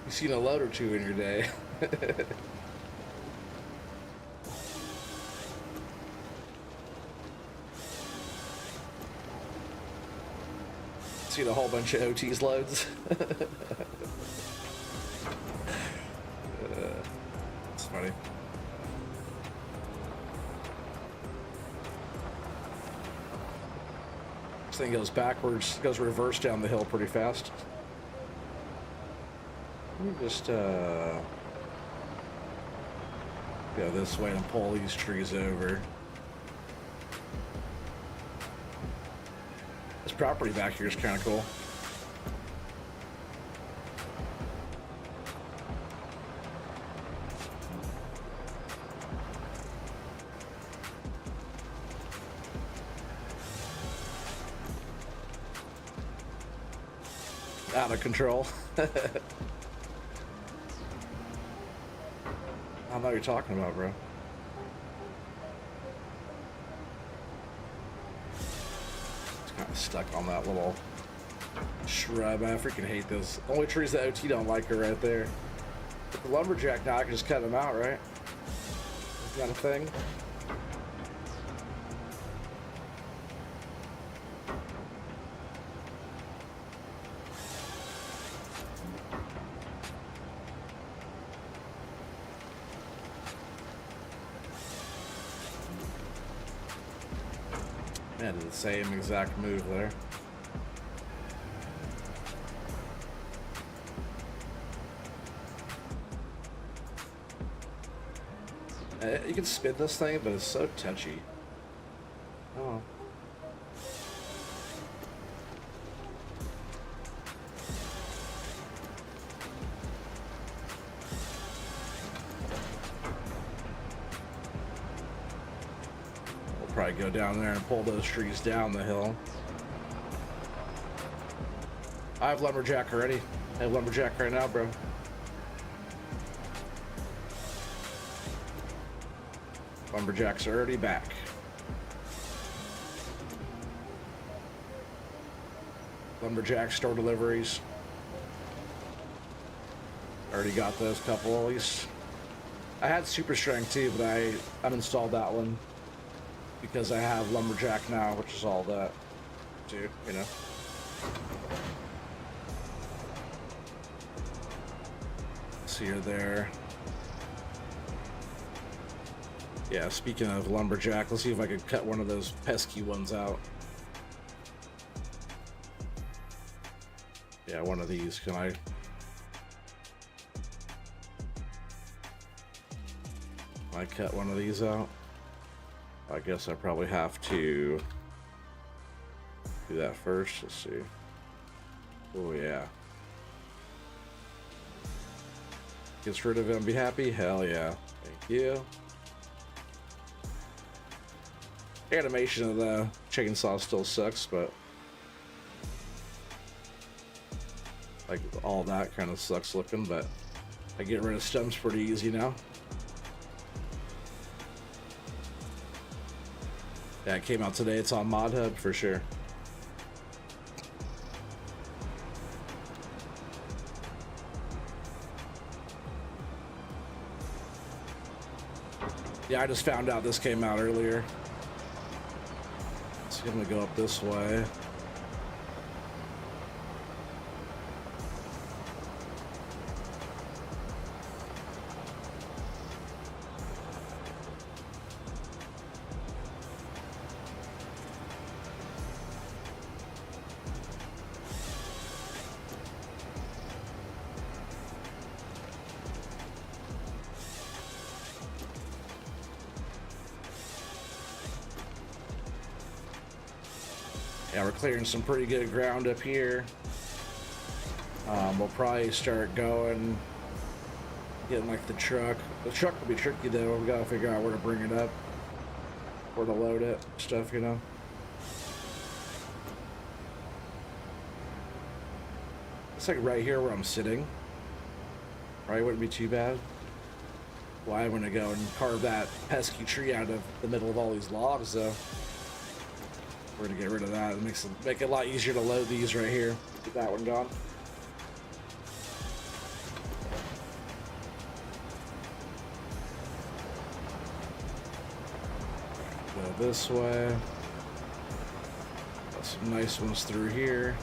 seen a load or two in your day. Seen a whole bunch of OT's loads. It's funny. Thing goes backwards, goes reverse down the hill pretty fast. Let me just go this way and pull these trees over. This property back here is kind of cool. Out of control. I don't know what you're talking about, bro. It's kind of stuck on that little shrub. I freaking hate those. Only trees that OT don't like are right there. With the lumberjack now, I can just cut them out, right? Is that a thing? Yeah, did the same exact move there. You can spin this thing, but it's so touchy. Oh. Probably go down there and pull those trees down the hill. I have lumberjack already. I have lumberjack right now, bro. Lumberjack's already back. Lumberjack store deliveries. Already got those couple at least. I had super strength too, but I uninstalled that one. Because I have lumberjack now, which is all that do, you know. So you're there. Yeah, speaking of lumberjack, let's see if I could cut one of those pesky ones out. Yeah, one of these. Can I cut one of these out? I guess I probably have to do that first. Let's see. Oh yeah. Gets rid of him, be happy? Hell yeah. Thank you. The animation of the chainsaw still sucks, but like all that kind of sucks looking, but I get rid of stems pretty easy now. Yeah, it came out today. It's on Mod Hub for sure. Yeah, I just found out this came out earlier. So I'm gonna go up this way. Yeah, we're clearing some pretty good ground up here. We'll probably start going, getting like the truck. The truck will be tricky though. We gotta figure out where to bring it up, where to load it, stuff, you know. It's like right here where I'm sitting. Right, wouldn't be too bad. Well, I'm gonna go and carve that pesky tree out of the middle of all these logs though. We're gonna get rid of that. It make it a lot easier to load these right here. Get that one gone. Go this way. Got some nice ones through here.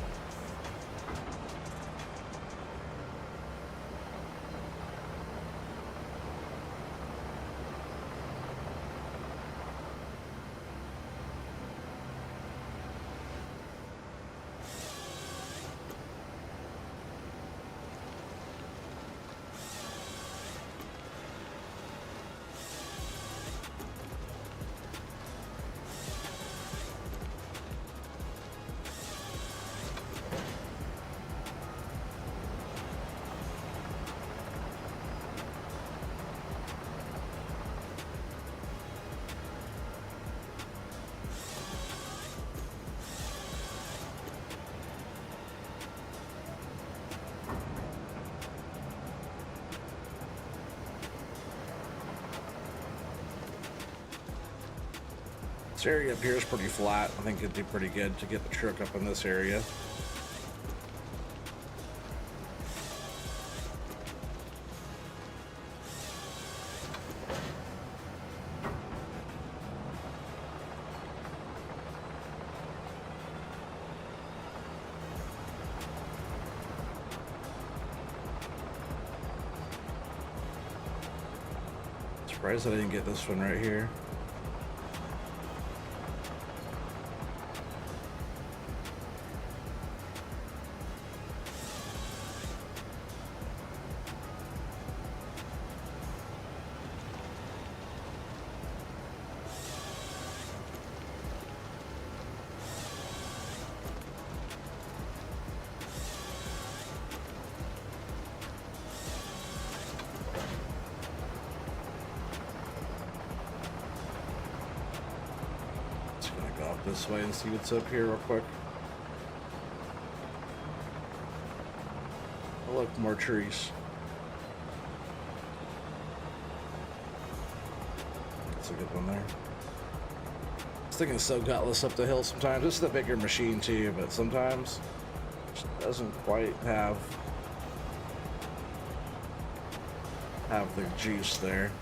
This area up here is pretty flat. I think it'd be pretty good to get the truck up in this area. Surprised I didn't get this one right here. This way and see what's up here real quick. Oh, look, more trees. That's a good one there. I was thinking so gutless up the hill sometimes. This is the bigger machine too, but sometimes it doesn't quite have the juice there.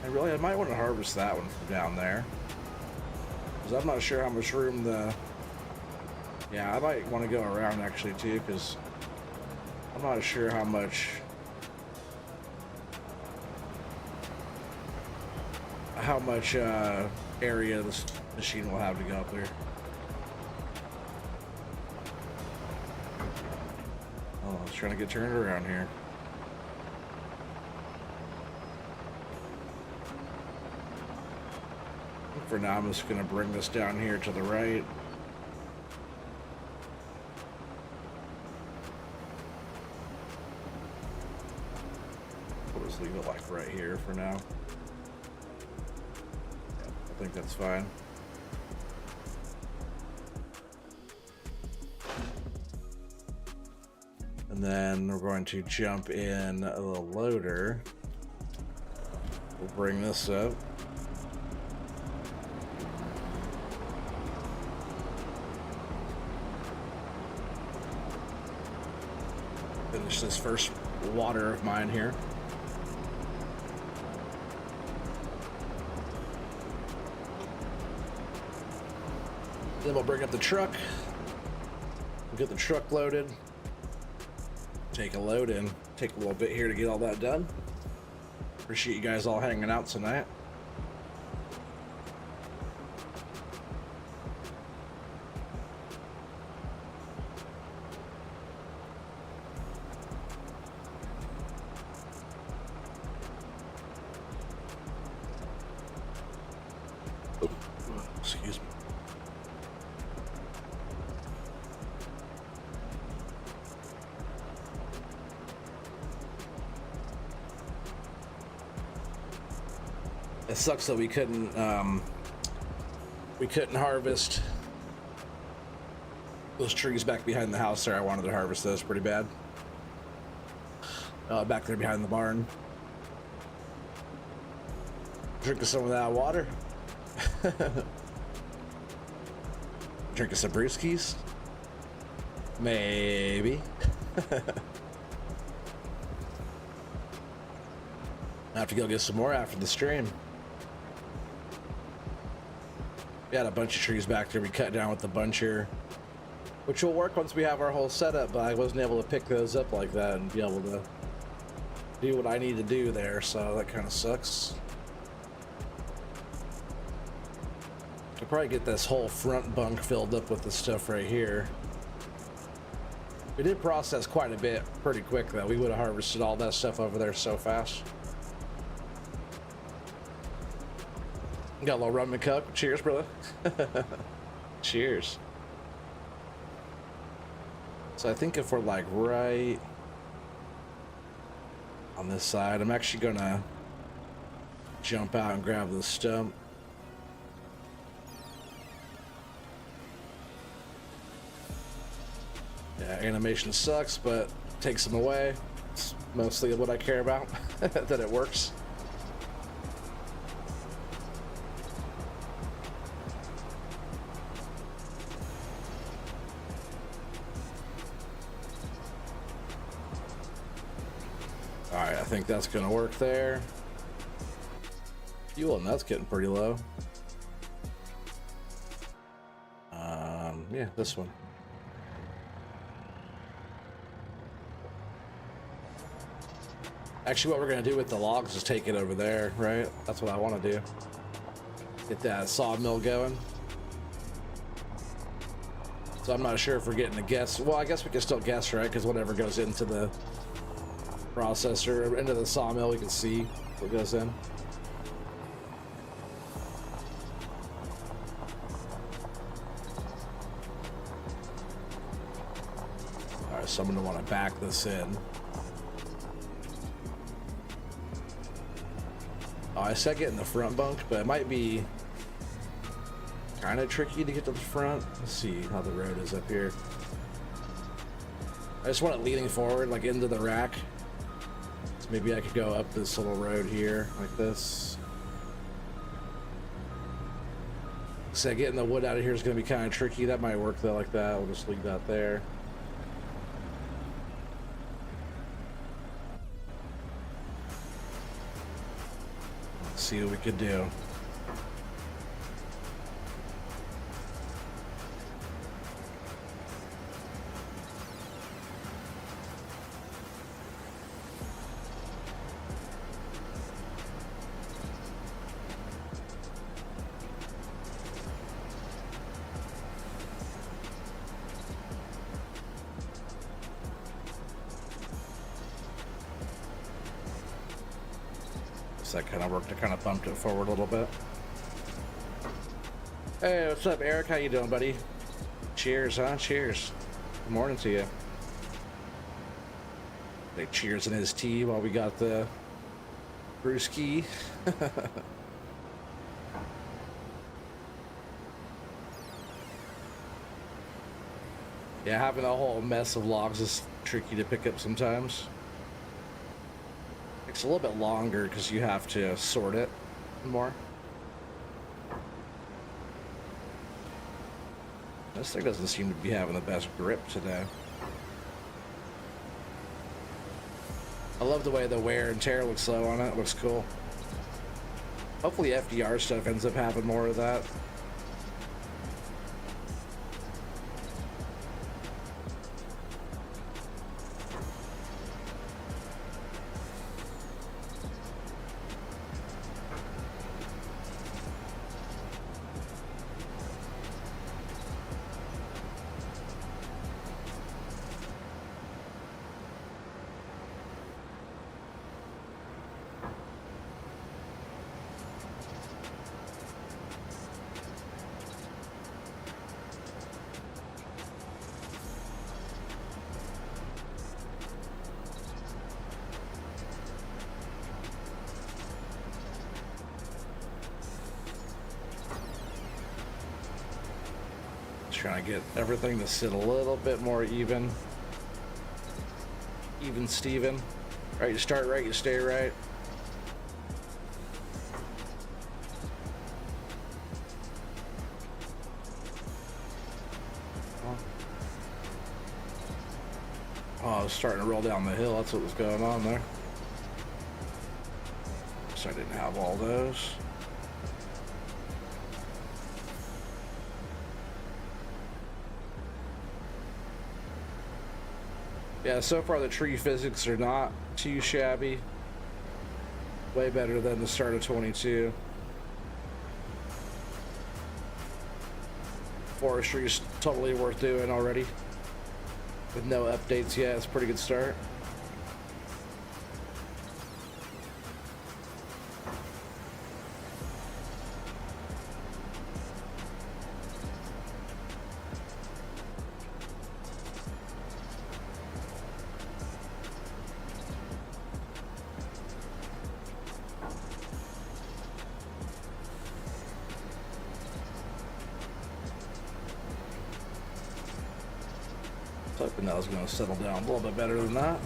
And really, I might want to harvest that one from down there. I'm not sure how much room yeah, I might want to go around actually too, because I'm not sure how much area this machine will have to go up there. Oh, I was trying to get turned around here. For now, I'm just going to bring this down here to the right. We'll just leave it like right here for now. Yeah, I think that's fine. And then we're going to jump in the loader. We'll bring this up. Finish this first water of mine here. Then we'll bring up the truck. We'll get the truck loaded. Take a load in. Take a little bit here to get all that done. Appreciate you guys all hanging out tonight. Excuse me. It sucks that we couldn't harvest those trees back behind the house there. I wanted to harvest those pretty bad. Back there behind the barn. Drinking some of that water. Drinking some brewskis? Maybe. I have to go get some more after the stream. We had a bunch of trees back there we cut down with the bunch here, which will work once we have our whole setup, but I wasn't able to pick those up like that and be able to do what I need to do there, so that kind of sucks. I'll probably get this whole front bunk filled up with this stuff right here. We did process quite a bit pretty quick though. We would have harvested all that stuff over there so fast. Got a little rum and cup. Cheers, brother. Cheers. So I think if we're like right on this side, I'm actually gonna jump out and grab the stump. Yeah, animation sucks, but takes them away. It's mostly what I care about, that it works. think that's gonna work there. Fuel, and that's getting pretty low. Yeah, this one. Actually, what we're gonna do with the logs is take it over there, right? That's what I want to do. Get that sawmill going. So I'm not sure if we're getting a guess. Well, I guess we can still guess, right? Because whatever goes into the processor, into the sawmill, we can see what goes in. All right, so I'm gonna want to back this in. Oh, I said get in the front bunk, but it might be kind of tricky to get to the front. Let's see how the road is up here. I just want it leaning forward, like into the rack. So maybe I could go up this little road here, like this. So getting the wood out of here is going to be kind of tricky. That might work though, like that. We'll just leave that there. Let's see what we could do. That kind of worked. I kind of bumped it forward a little bit. Hey, what's up, Eric? How you doing, buddy? Cheers, huh? Cheers. Good morning to you. They cheers in his tea while we got the brewski. Yeah, having a whole mess of logs is tricky to pick up sometimes. It's a little bit longer because you have to sort it more. This thing doesn't seem to be having the best grip today. I love the way the wear and tear looks low on it. It looks cool. Hopefully FDR stuff ends up having more of that. Trying to get everything to sit a little bit more even. Even Steven. Right, you start right, you stay right. Oh, I was starting to roll down the hill. That's what was going on there. So I didn't have all those. Yeah, so far the tree physics are not too shabby. Way better than the start of 22. Forestry is totally worth doing already. With no updates yet, it's a pretty good start. Hoping that was going to settle down a little bit better than that.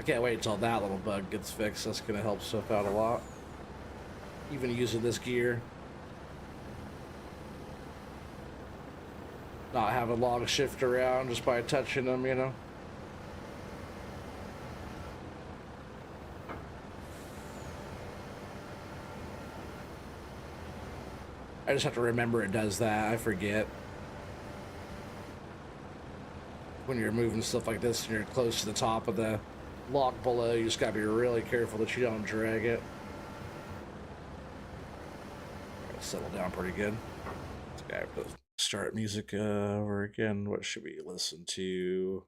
Can't wait until that little bug gets fixed. That's gonna help stuff out a lot. Even using this gear. Not having logs shift around just by touching them, you know. I just have to remember it does that. I forget. When you're moving stuff like this and you're close to the top of the log below, you just gotta be really careful that you don't drag it. Settle down pretty good. Okay, I have to start music over again. What should we listen to?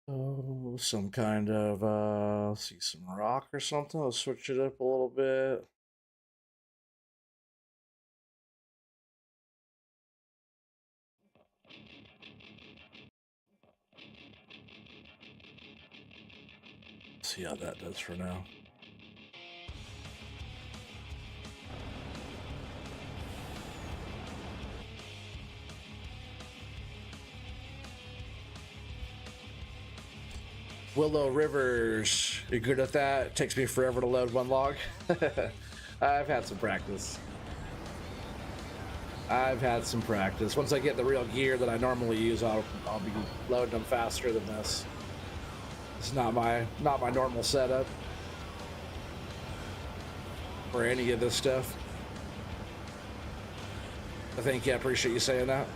Oh, some kind of let's see, some rock or something. Let's switch it up a little bit. See how that does for now. Willow Rivers, you're good at that? It takes me forever to load one log. I've had some practice. Once I get the real gear that I normally use, I'll be loading them faster than this. It's not my normal setup for any of this stuff. I think, yeah, I appreciate you saying that.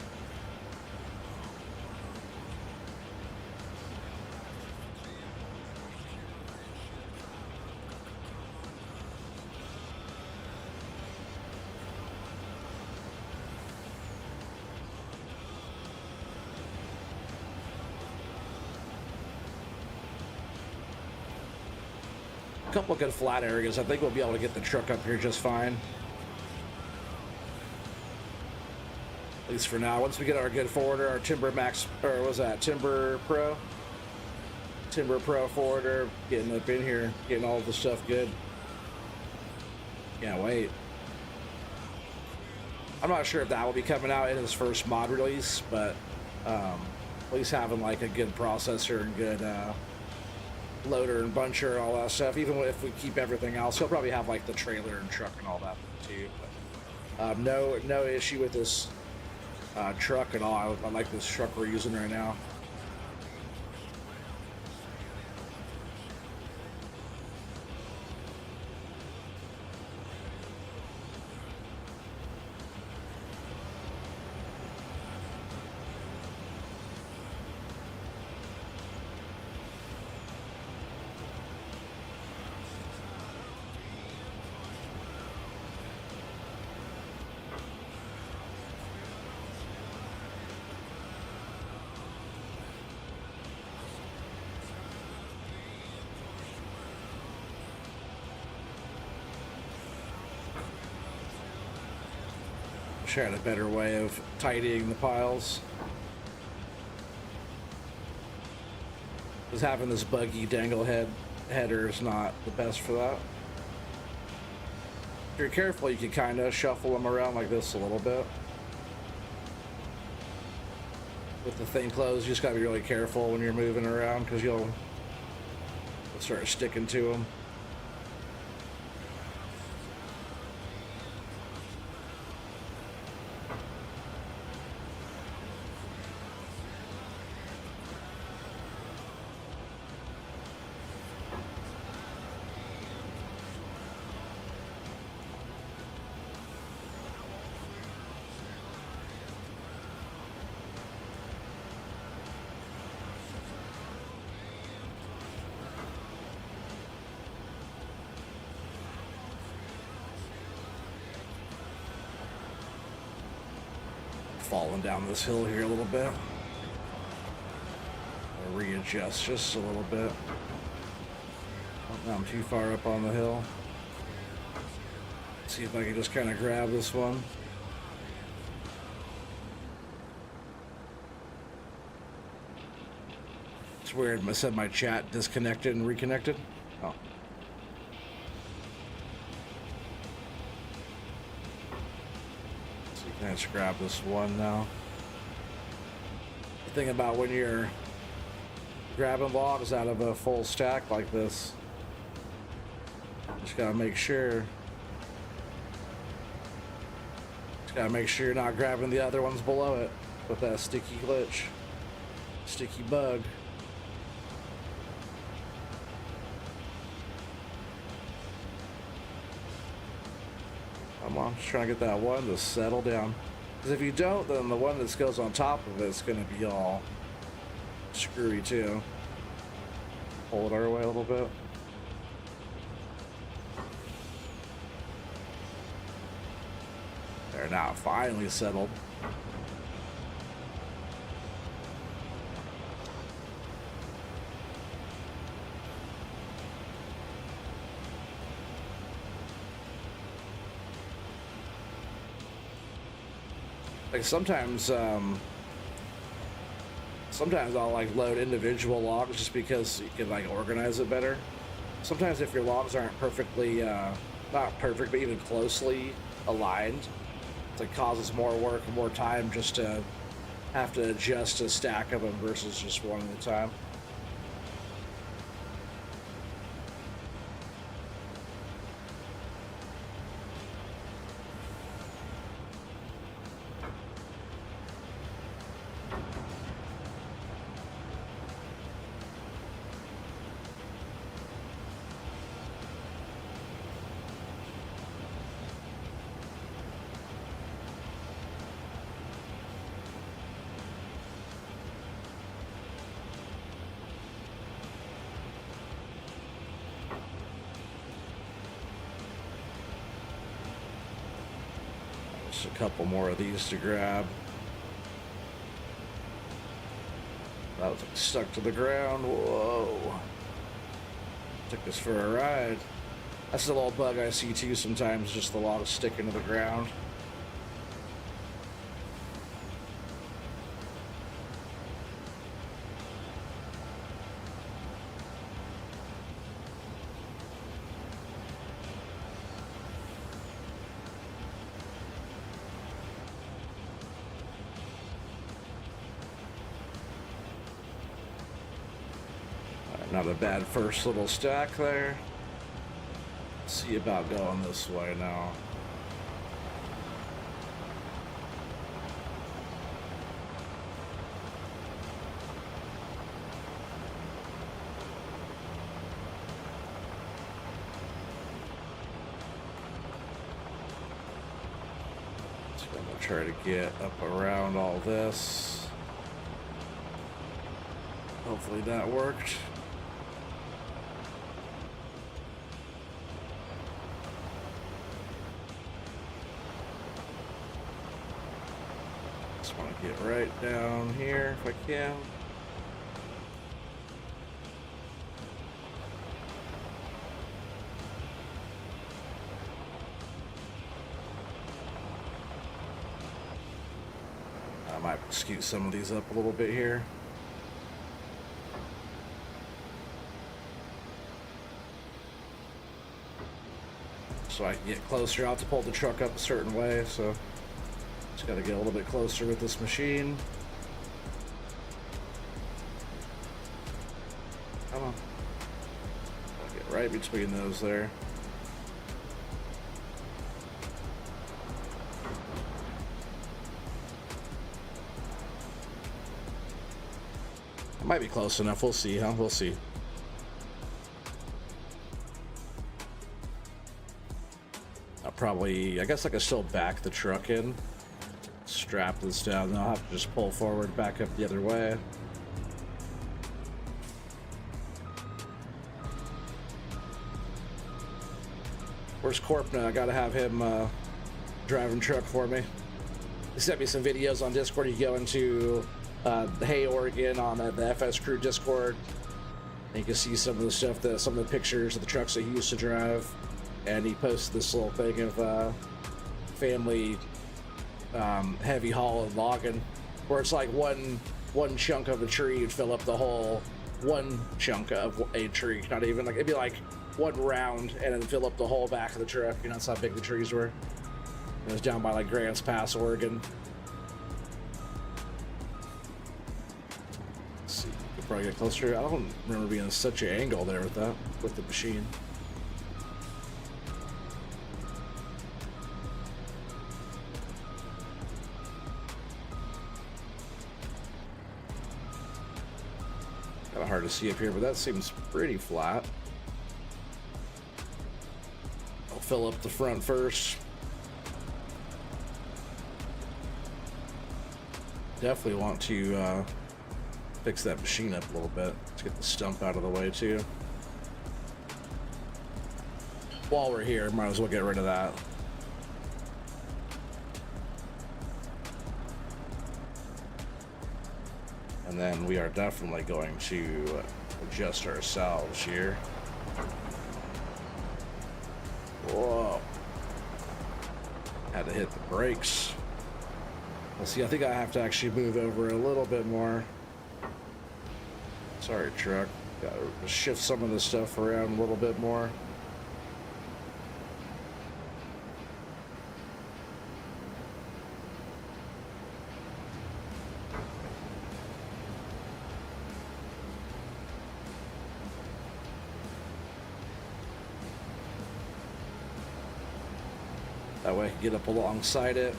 A couple of good flat areas. I think we'll be able to get the truck up here just fine. At least for now. Once we get our good forwarder, our Timber Max, or what was that, Timber Pro forwarder, getting up in here, getting all the stuff good. Can't wait. I'm not sure if that will be coming out in his first mod release, but at least having like a good processor and good loader and buncher and all that stuff, even if we keep everything else, he'll probably have like the trailer and truck and all that too. But no issue with this truck at all. I like this truck we're using right now. Trying a better way of tidying the piles. Because having this buggy dangle header is not the best for that. If you're careful, you can kind of shuffle them around like this a little bit. With the thing closed, you just gotta be really careful when you're moving around because you'll start sticking to them. Falling down this hill here a little bit. I'll readjust just a little bit. Oh, I'm too far up on the hill. See if I can just kind of grab this one. It's weird. I said my chat disconnected and reconnected. Oh. Let's grab this one now. The thing about when you're grabbing logs out of a full stack like this. Just gotta make sure. Just gotta make sure you're not grabbing the other ones below it with that sticky glitch. Sticky bug. Come on, just trying to get that one to settle down. Because if you don't, then the one that goes on top of it is going to be all screwy too. Pull it our way a little bit. They're now finally settled. Like sometimes I'll like load individual logs just because you can like organize it better. Sometimes if your logs aren't perfectly, not perfect, but even closely aligned, it like causes more work and more time just to have to adjust a stack of them versus just one at a time. A couple more of these to grab. That was like stuck to the ground. Whoa. Took us for a ride. That's the little bug I see too sometimes, just the log sticking to the ground. Not a bad first little stack there. Let's see about going this way now. So I'm gonna try to get up around all this. Hopefully that worked. Get right down here if I can. I might scoot some of these up a little bit here. So I can get closer. I'll have to pull the truck up a certain way, so just got to get a little bit closer with this machine. Come on. I'll get right between those there. It might be close enough. We'll see, huh? We'll see. I'll probably, I guess I can still back the truck in. Strap this down, and I'll have to just pull forward, back up the other way. Where's Corpna? I gotta have him driving truck for me. He sent me some videos on Discord. You go into Hey Oregon on the FS Crew Discord, and you can see some of the stuff, some of the pictures of the trucks that he used to drive. And he posted this little thing of family heavy haul and logging, where it's like one chunk of a tree would fill up the whole one chunk of a tree. Not even like, it'd be like one round and then fill up the whole back of the truck. You know, that's how big the trees were. It was down by like Grants Pass, Oregon. Let's see if we can probably get closer. I don't remember being in such an angle there with that, with the machine. Kind of hard to see up here, but that seems pretty flat. I'll fill up the front first. Definitely want to fix that machine up a little bit. Let's get the stump out of the way too. While we're here, might as well get rid of that. And then we are definitely going to adjust ourselves here. Whoa. Had to hit the brakes. Let's see, I think I have to actually move over a little bit more. Sorry, truck. Gotta shift some of this stuff around a little bit more. That way I can get up alongside it.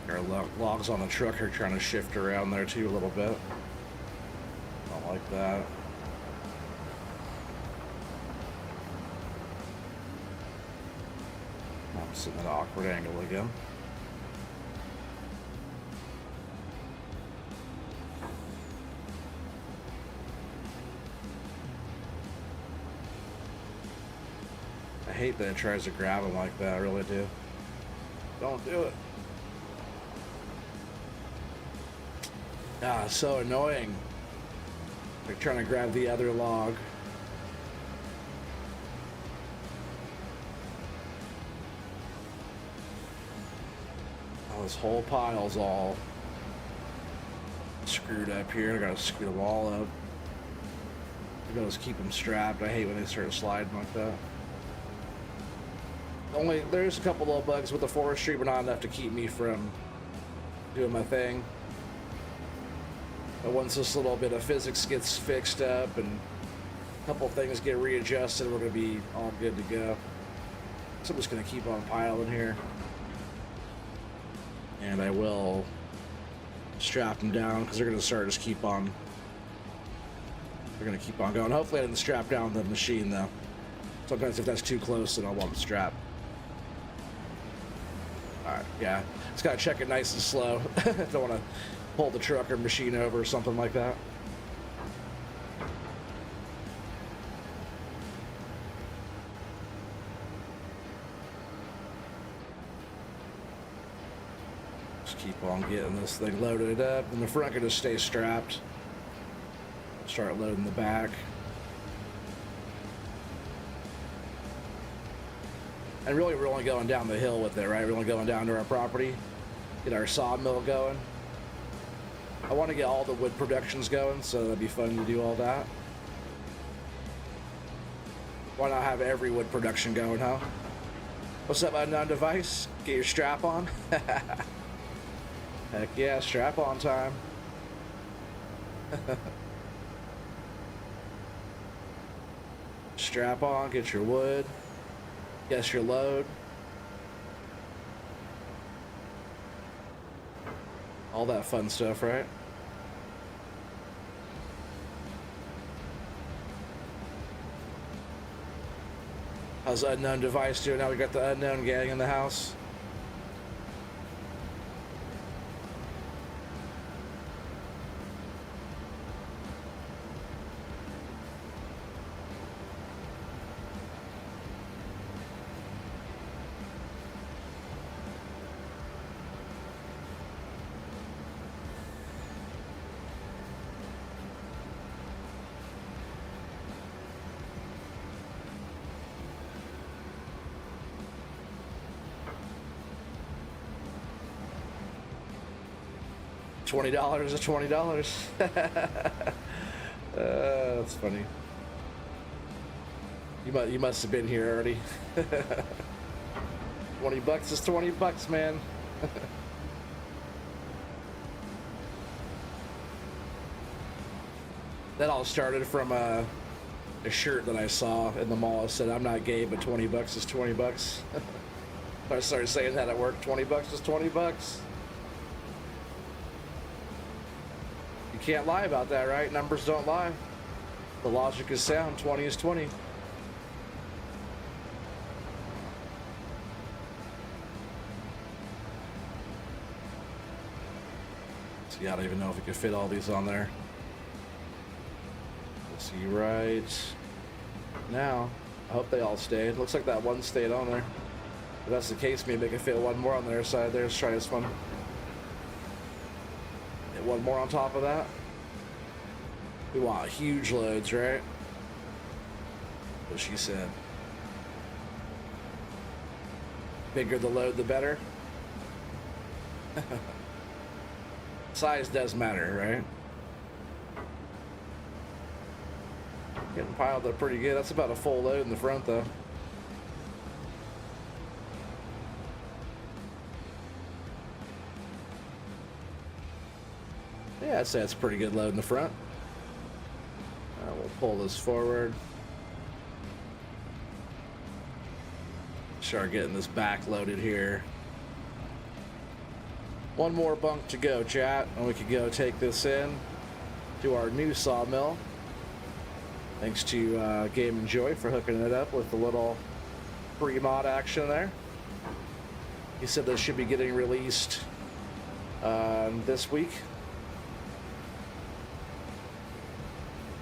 Our logs on the truck are trying to shift around there too a little bit. Don't like that. I'm sitting at an awkward angle again. I hate that it tries to grab him like that, I really do. Don't do it. Ah, so annoying. They're trying to grab the other log. Oh, this whole pile's all screwed up here. I gotta screw them all up. I gotta just keep them strapped. I hate when they start sliding like that. There's a couple little bugs with the Forestry, but not enough to keep me from doing my thing. But once this little bit of physics gets fixed up and a couple things get readjusted, we're going to be all good to go. So I'm just going to keep on piling here. And I will strap them down because they're going to start just keep on. They're going to keep on going. Hopefully I didn't strap down the machine though. Sometimes if that's too close, then I'll want the strap. Alright, yeah. Just got to check it nice and slow. Don't want to pull the truck or machine over or something like that. Just keep on getting this thing loaded up, and the front can just stay strapped. Start loading the back. And really, we're only going down the hill with it, right? We're only going down to our property, get our sawmill going. I want to get all the wood productions going, so that'd be fun to do all that. Why not have every wood production going, huh? What's up, unknown device? Get your strap on. Heck yeah, strap on time. Strap on, get your wood. Guess your load. All that fun stuff, right? How's the unknown device doing? Now we got the unknown gang in the house. $20 is $20. That's funny. You must have been here already. $20 is $20, man. That all started from a shirt that I saw in the mall. It said, "I'm not gay, but $20 is $20." I started saying that at work. $20 is $20. You can't lie about that, right? Numbers don't lie. The logic is sound. 20 is 20. See, I don't even know if we could fit all these on there. Let's see right now. I hope they all stayed. Looks like that one stayed on there. If that's the case, maybe I can fit one more on their side there. Let's try this one. And one more on top of that. We want huge loads, right? What she said. Bigger the load, the better. Size does matter, right? Getting piled up pretty good. That's about a full load in the front, though. Yeah, I'd say that's a pretty good load in the front. We'll pull this forward. Start getting this back loaded here. One more bunk to go, chat, and we could go take this in to our new sawmill. Thanks to Game and Joy for hooking it up with the little pre-mod action there. He said this should be getting released this week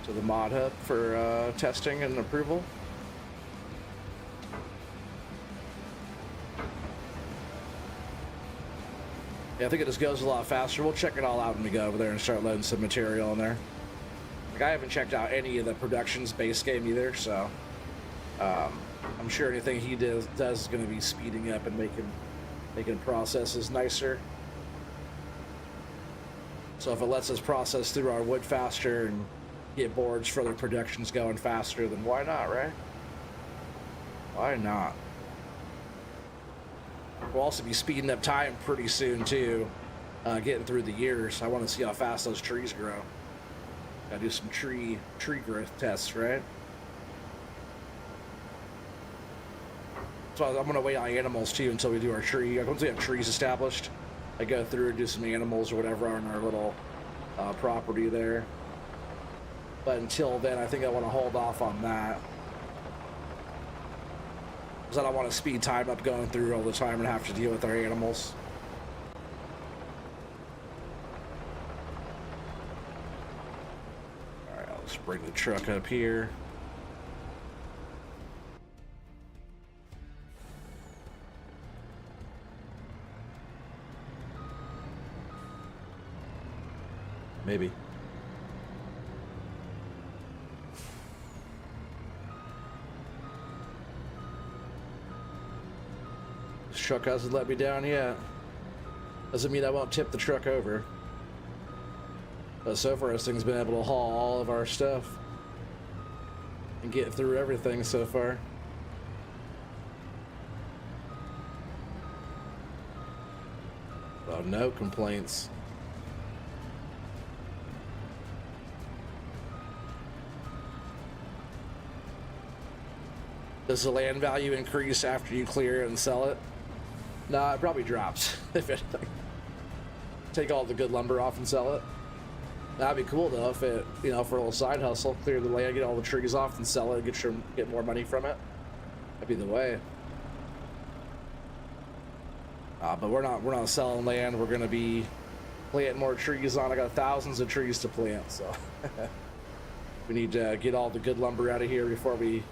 to the mod hub for testing and approval. Yeah, I think it just goes a lot faster. We'll check it all out when we go over there and start loading some material in there. Like, I haven't checked out any of the Productions base game either, so I'm sure anything he does is going to be speeding up and making processes nicer. So if it lets us process through our wood faster and get boards for their productions going faster, then why not, right? Why not? We'll also be speeding up time pretty soon too, getting through the years. I want to see how fast those trees grow. Gotta do some tree growth tests, right? So I'm gonna wait on animals too until we do our tree. Once we have trees established, I go through and do some animals or whatever on our little property there. But until then, I think I want to hold off on that. Because I don't want to speed time up going through all the time and have to deal with our animals. Alright, I'll just bring the truck up here. Maybe. This truck hasn't let me down yet. Doesn't mean I won't tip the truck over. But so far, this thing's been able to haul all of our stuff and get through everything so far. So no complaints. Does the land value increase after you clear it and sell it? Nah, it probably drops, if anything. Take all the good lumber off and sell it. That'd be cool though, if it, you know, for a little side hustle, clear the land, get all the trees off and sell it, get more money from it. That'd be the way. But we're not selling land. We're gonna be planting more trees on. I got thousands of trees to plant, so we need to get all the good lumber out of here before we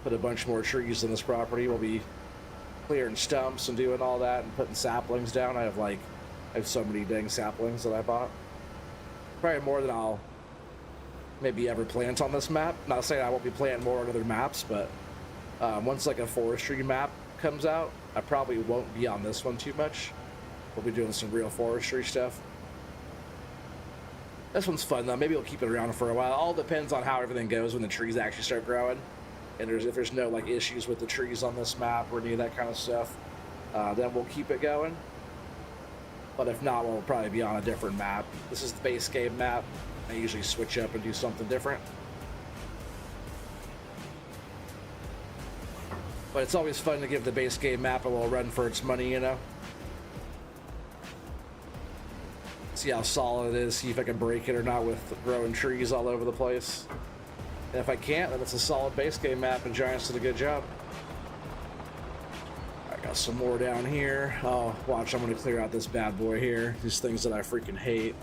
put a bunch more trees on this property. We'll be clearing stumps and doing all that and putting saplings down. I have so many dang saplings that I bought. Probably more than I'll maybe ever plant on this map. Not saying I won't be planting more on other maps, but once like a forestry map comes out, I probably won't be on this one too much. We'll be doing some real forestry stuff. This one's fun though. Maybe we'll keep it around for a while. All depends on how everything goes when the trees actually start growing, and if there's no like issues with the trees on this map or any of that kind of stuff, then we'll keep it going. But if not, we'll probably be on a different map. This is the base game map. I usually switch up and do something different. But it's always fun to give the base game map a little run for its money, you know? See how solid it is, see if I can break it or not with growing trees all over the place. And if I can't, then it's a solid base game map and Giants did a good job. I got some more down here. Oh, watch, I'm gonna clear out this bad boy here. These things that I freaking hate.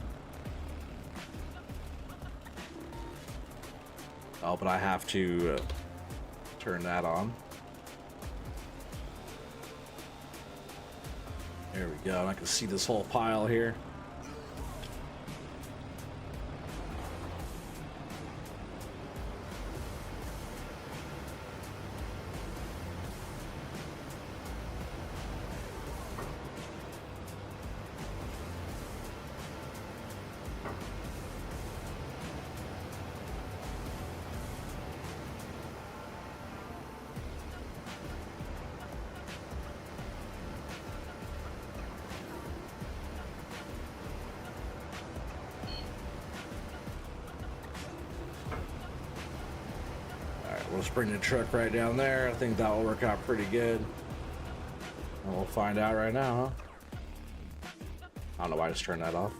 Oh, but I have to turn that on. There we go, and I can see this whole pile here. Let's bring the truck right down there. I think that will work out pretty good. And we'll find out right now, huh? I don't know why I just turned that off.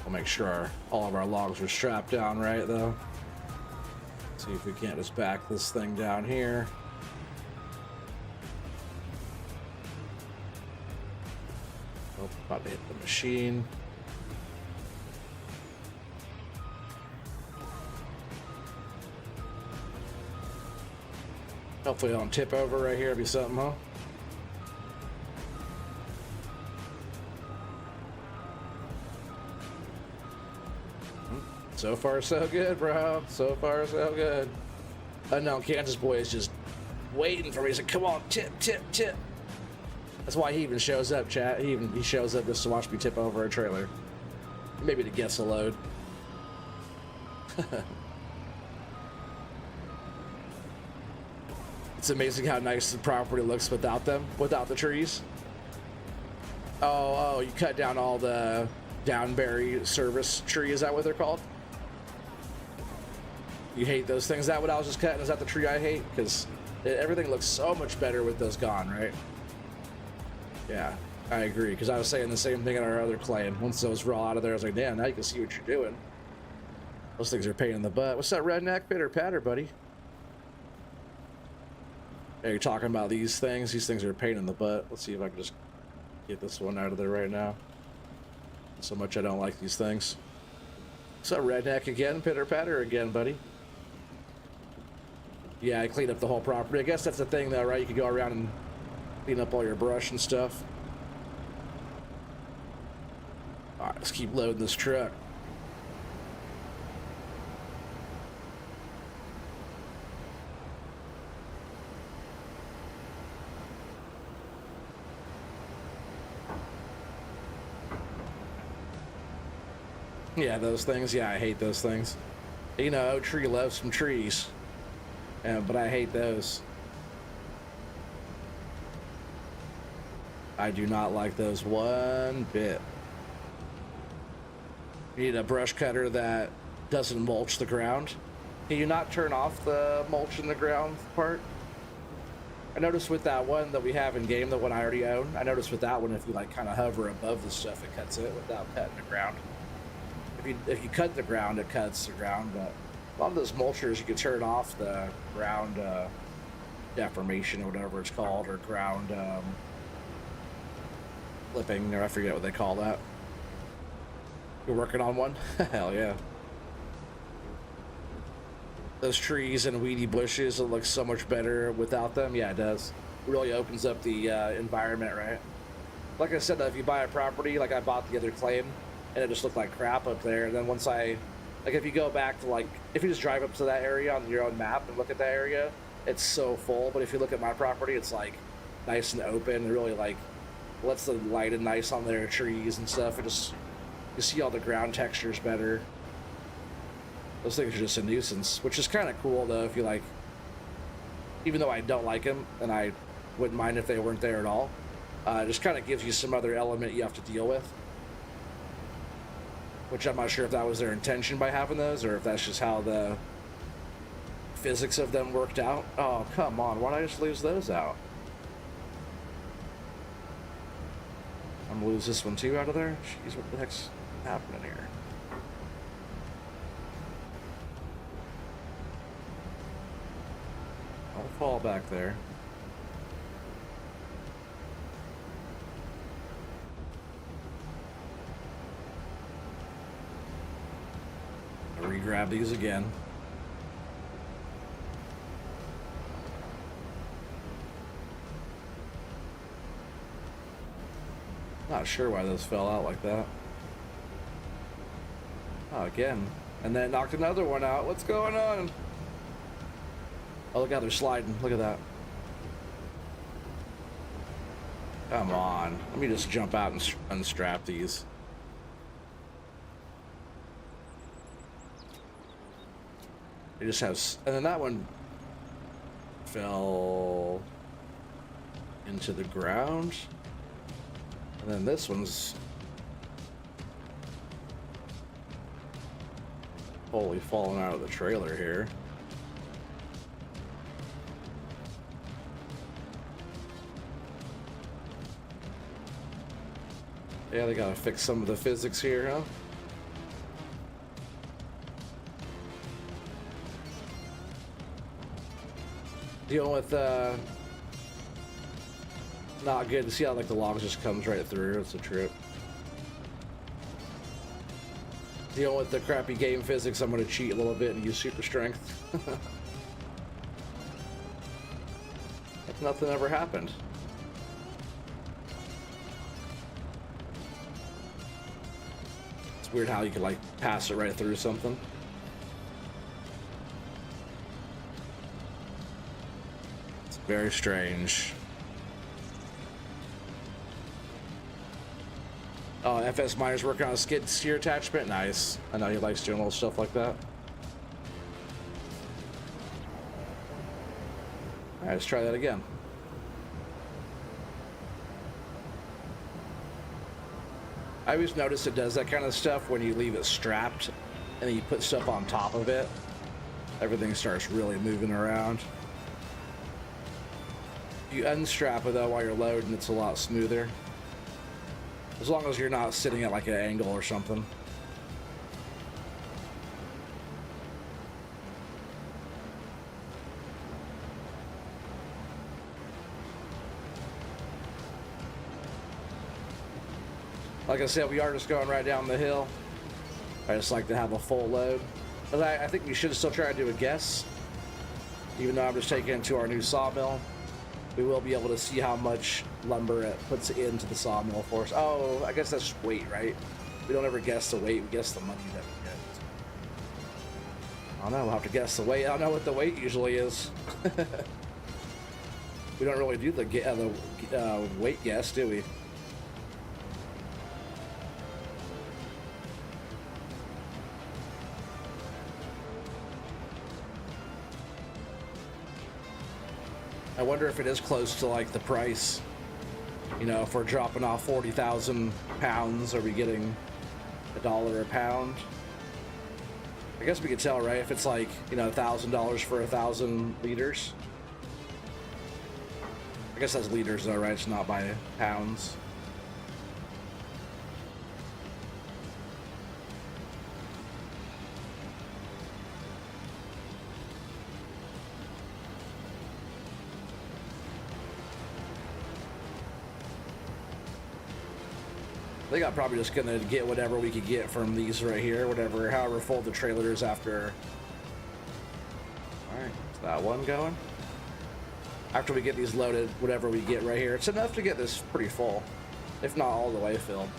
We'll make sure all of our logs are strapped down right, though. See if we can't just back this thing down here. Oh, about to hit the machine. Hopefully I don't tip over right here. It'd be something, huh? So far, so good, bro. So far, so good. No, Kansas boy is just waiting for me. He's like, come on, tip, tip, tip. That's why he even shows up, chat. He shows up just to watch me tip over a trailer. Maybe to guess a load. It's amazing how nice the property looks without them, without the trees. Oh, you cut down all the downberry service tree, is that what they're called? You hate those things? Is that what I was just cutting? Is that the tree I hate? Because everything looks so much better with those gone, right? Yeah, I agree, because I was saying the same thing in our other claim. Once those were all out of there, I was like, damn, now you can see what you're doing. Those things are a pain in the butt. What's that redneck pitter patter, buddy? Yeah, you're talking about these things. These things are a pain in the butt. Let's see if I can just get this one out of there right now. So much I don't like these things. What's up, redneck again? Pitter patter again, buddy. Yeah, I cleaned up the whole property. I guess that's the thing, though, right? You can go around and clean up all your brush and stuff. All right, let's keep loading this truck. Yeah, those things. Yeah, I hate those things. You know, tree loves some trees. But I hate those. I do not like those one bit. You need a brush cutter that doesn't mulch the ground. Can you not turn off the mulch in the ground part? I noticed with that one that we have in game, the one I already own, I noticed with that one, if you like kind of hover above the stuff, it cuts it without cutting the ground. If you cut the ground, it cuts the ground, but a lot of those mulchers, you can turn off the ground deformation or whatever it's called, or ground flipping, or I forget what they call that. You're working on one? Hell yeah. Those trees and weedy bushes, it looks so much better without them. Yeah, it does. It really opens up the environment, right? Like I said, if you buy a property, like I bought the other claim, and it just looked like crap up there. And then once like if you go back to if you just drive up to that area on your own map and look at that area, it's so full. But if you look at my property, it's like nice and open and really like lets the light in nice on their trees and stuff. It just, you see all the ground textures better. Those things are just a nuisance, which is kind of cool though if you like, even though I don't like them and I wouldn't mind if they weren't there at all. It just kind of gives you some other element you have to deal with, which I'm not sure if that was their intention by having those or if that's just how the physics of them worked out. Oh, come on, why did I just lose those out? I'm gonna lose this one too out of there? Jeez, what the heck's happening here? I'll fall back there. I'll re-grab these again. Not sure why those fell out like that. Oh, again. And then knocked another one out. What's going on? Oh, look how they're sliding. Look at that. Come on. Let me just jump out and unstrap these. It just has... And then that one fell into the ground. And then this one's fully falling out of the trailer here. Yeah, they gotta fix some of the physics here, huh? Dealing with not good to see how like the logs just comes right through. It's a trip. Dealing with the crappy game physics, I'm gonna cheat a little bit and use super strength. Like nothing ever happened. It's weird how you could like pass it right through something. It's very strange. Oh, FS Miner's working on a skid steer attachment. Nice. I know he likes doing little stuff like that. Alright, let's try that again. I always notice it does that kind of stuff when you leave it strapped and then you put stuff on top of it. Everything starts really moving around. You unstrap it though while you're loading, it's a lot smoother. As long as you're not sitting at like an angle or something. Like I said, we are just going right down the hill. I just like to have a full load. But I think we should still try to do a guess. Even though I'm just taking it to our new sawmill. We will be able to see how much lumber it puts into the sawmill for us. Oh, I guess that's weight, right? We don't ever guess the weight, we guess the money that we get. I don't know, we'll have to guess the weight. I don't know what the weight usually is. We don't really do the weight guess, do we? I wonder if it is close to like the price. You know, if we're dropping off 40,000 pounds, are we getting $1 a pound? I guess we could tell, right? If it's like, you know, $1,000 for 1,000 liters. I guess that's liters though, right? It's not by pounds. I think I'm probably just gonna get whatever we could get from these right here, whatever, however full the trailer is after. All right, is that one going? After we get these loaded, whatever we get right here, it's enough to get this pretty full, if not all the way filled.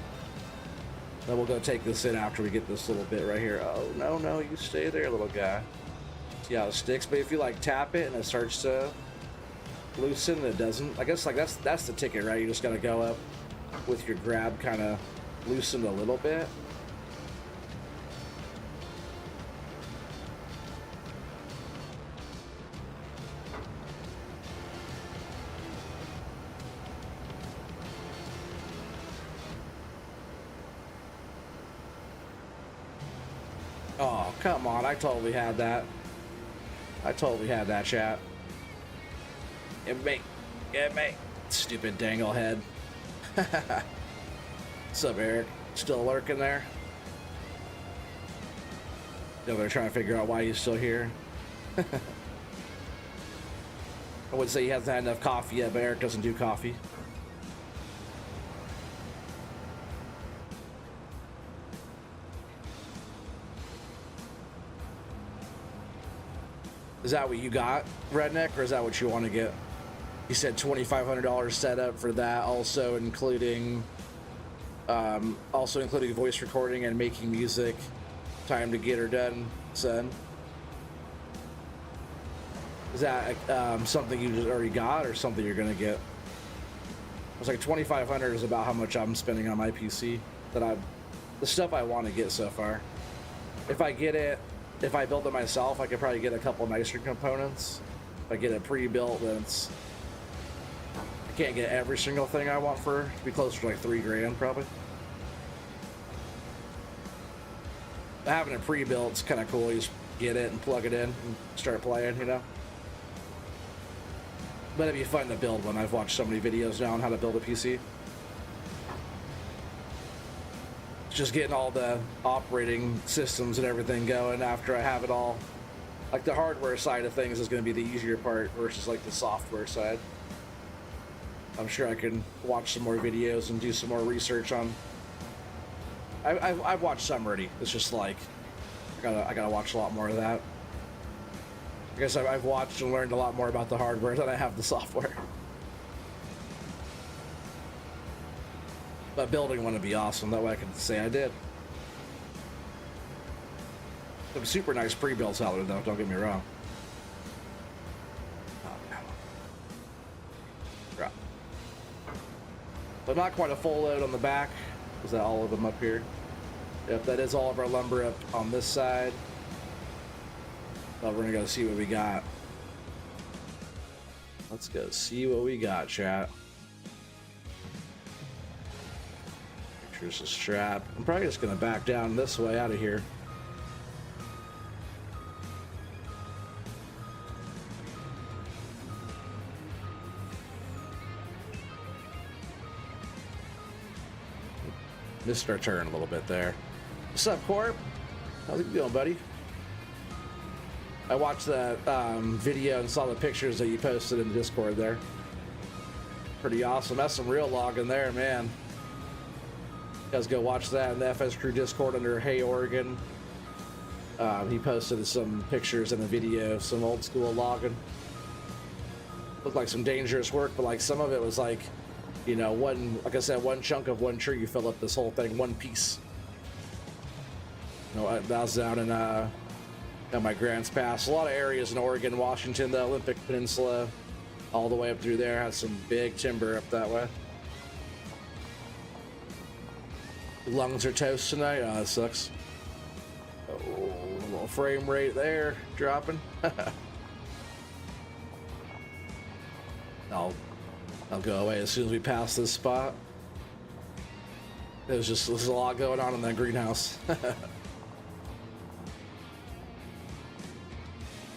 Then we'll go take this in after we get this little bit right here. Oh, no, no, you stay there, little guy. See how it sticks, but if you like tap it and it starts to loosen and it doesn't, I guess like that's the ticket, right? You just gotta go up with your grab kind of loosened a little bit. Oh, come on. I totally had that. I totally had that, chat. Get me. Get me. Stupid dangle head. What's up, Eric? Still lurking there? No, they're trying to figure out why he's still here. I would say he hasn't had enough coffee yet, but Eric doesn't do coffee. Is that what you got, Redneck, or is that what you want to get? You said $2,500 setup for that, also including voice recording and making music. Time to get her done, son. Is that something you just already got, or something you're gonna get? I was like, $2,500 is about how much I'm spending on my PC. The stuff I want to get so far. If I get it. If I build it myself, I could probably get a couple nicer components. If I get it pre-built, then I can't get every single thing I want for to be closer to like $3,000 probably. But having it pre-built is kind of cool. You just get it and plug it in and start playing, you know. But it'd be fun to build one. I've watched so many videos now on how to build a PC. Just getting all the operating systems and everything going after I have it all. Like the hardware side of things is going to be the easier part versus like the software side. I'm sure I can watch some more videos and do some more research on. I've watched some already. It's just like I gotta watch a lot more of that. I guess I've watched and learned a lot more about the hardware than I have the software. But building one would be awesome. That way I can say I did. Some super nice pre-builds out there, though. Don't get me wrong. Oh, no. Drop. But not quite a full load on the back. Is that all of them up here? Yep, that is all of our lumber up on this side. But we're gonna go see what we got. Let's go see what we got, chat. Here's the strap. I'm probably just gonna back down this way out of here. Missed our turn a little bit there. What's up, Corp? How's it going, buddy? I watched that video and saw the pictures that you posted in Discord there. Pretty awesome. That's some real logging there, man. You guys go watch that in the FS Crew Discord under Hey Oregon. He posted some pictures and a video of some old school logging. Looked like some dangerous work, but like some of it was like, you know, like I said, one chunk of one tree, you fill up this whole thing, one piece. You know, that was down in at my Grants Pass. A lot of areas in Oregon, Washington, the Olympic Peninsula, all the way up through there has some big timber up that way. Lungs are toast tonight. Oh, that sucks. Oh, a little frame rate there dropping. I'll go away as soon as we pass this spot. There's a lot going on in that greenhouse.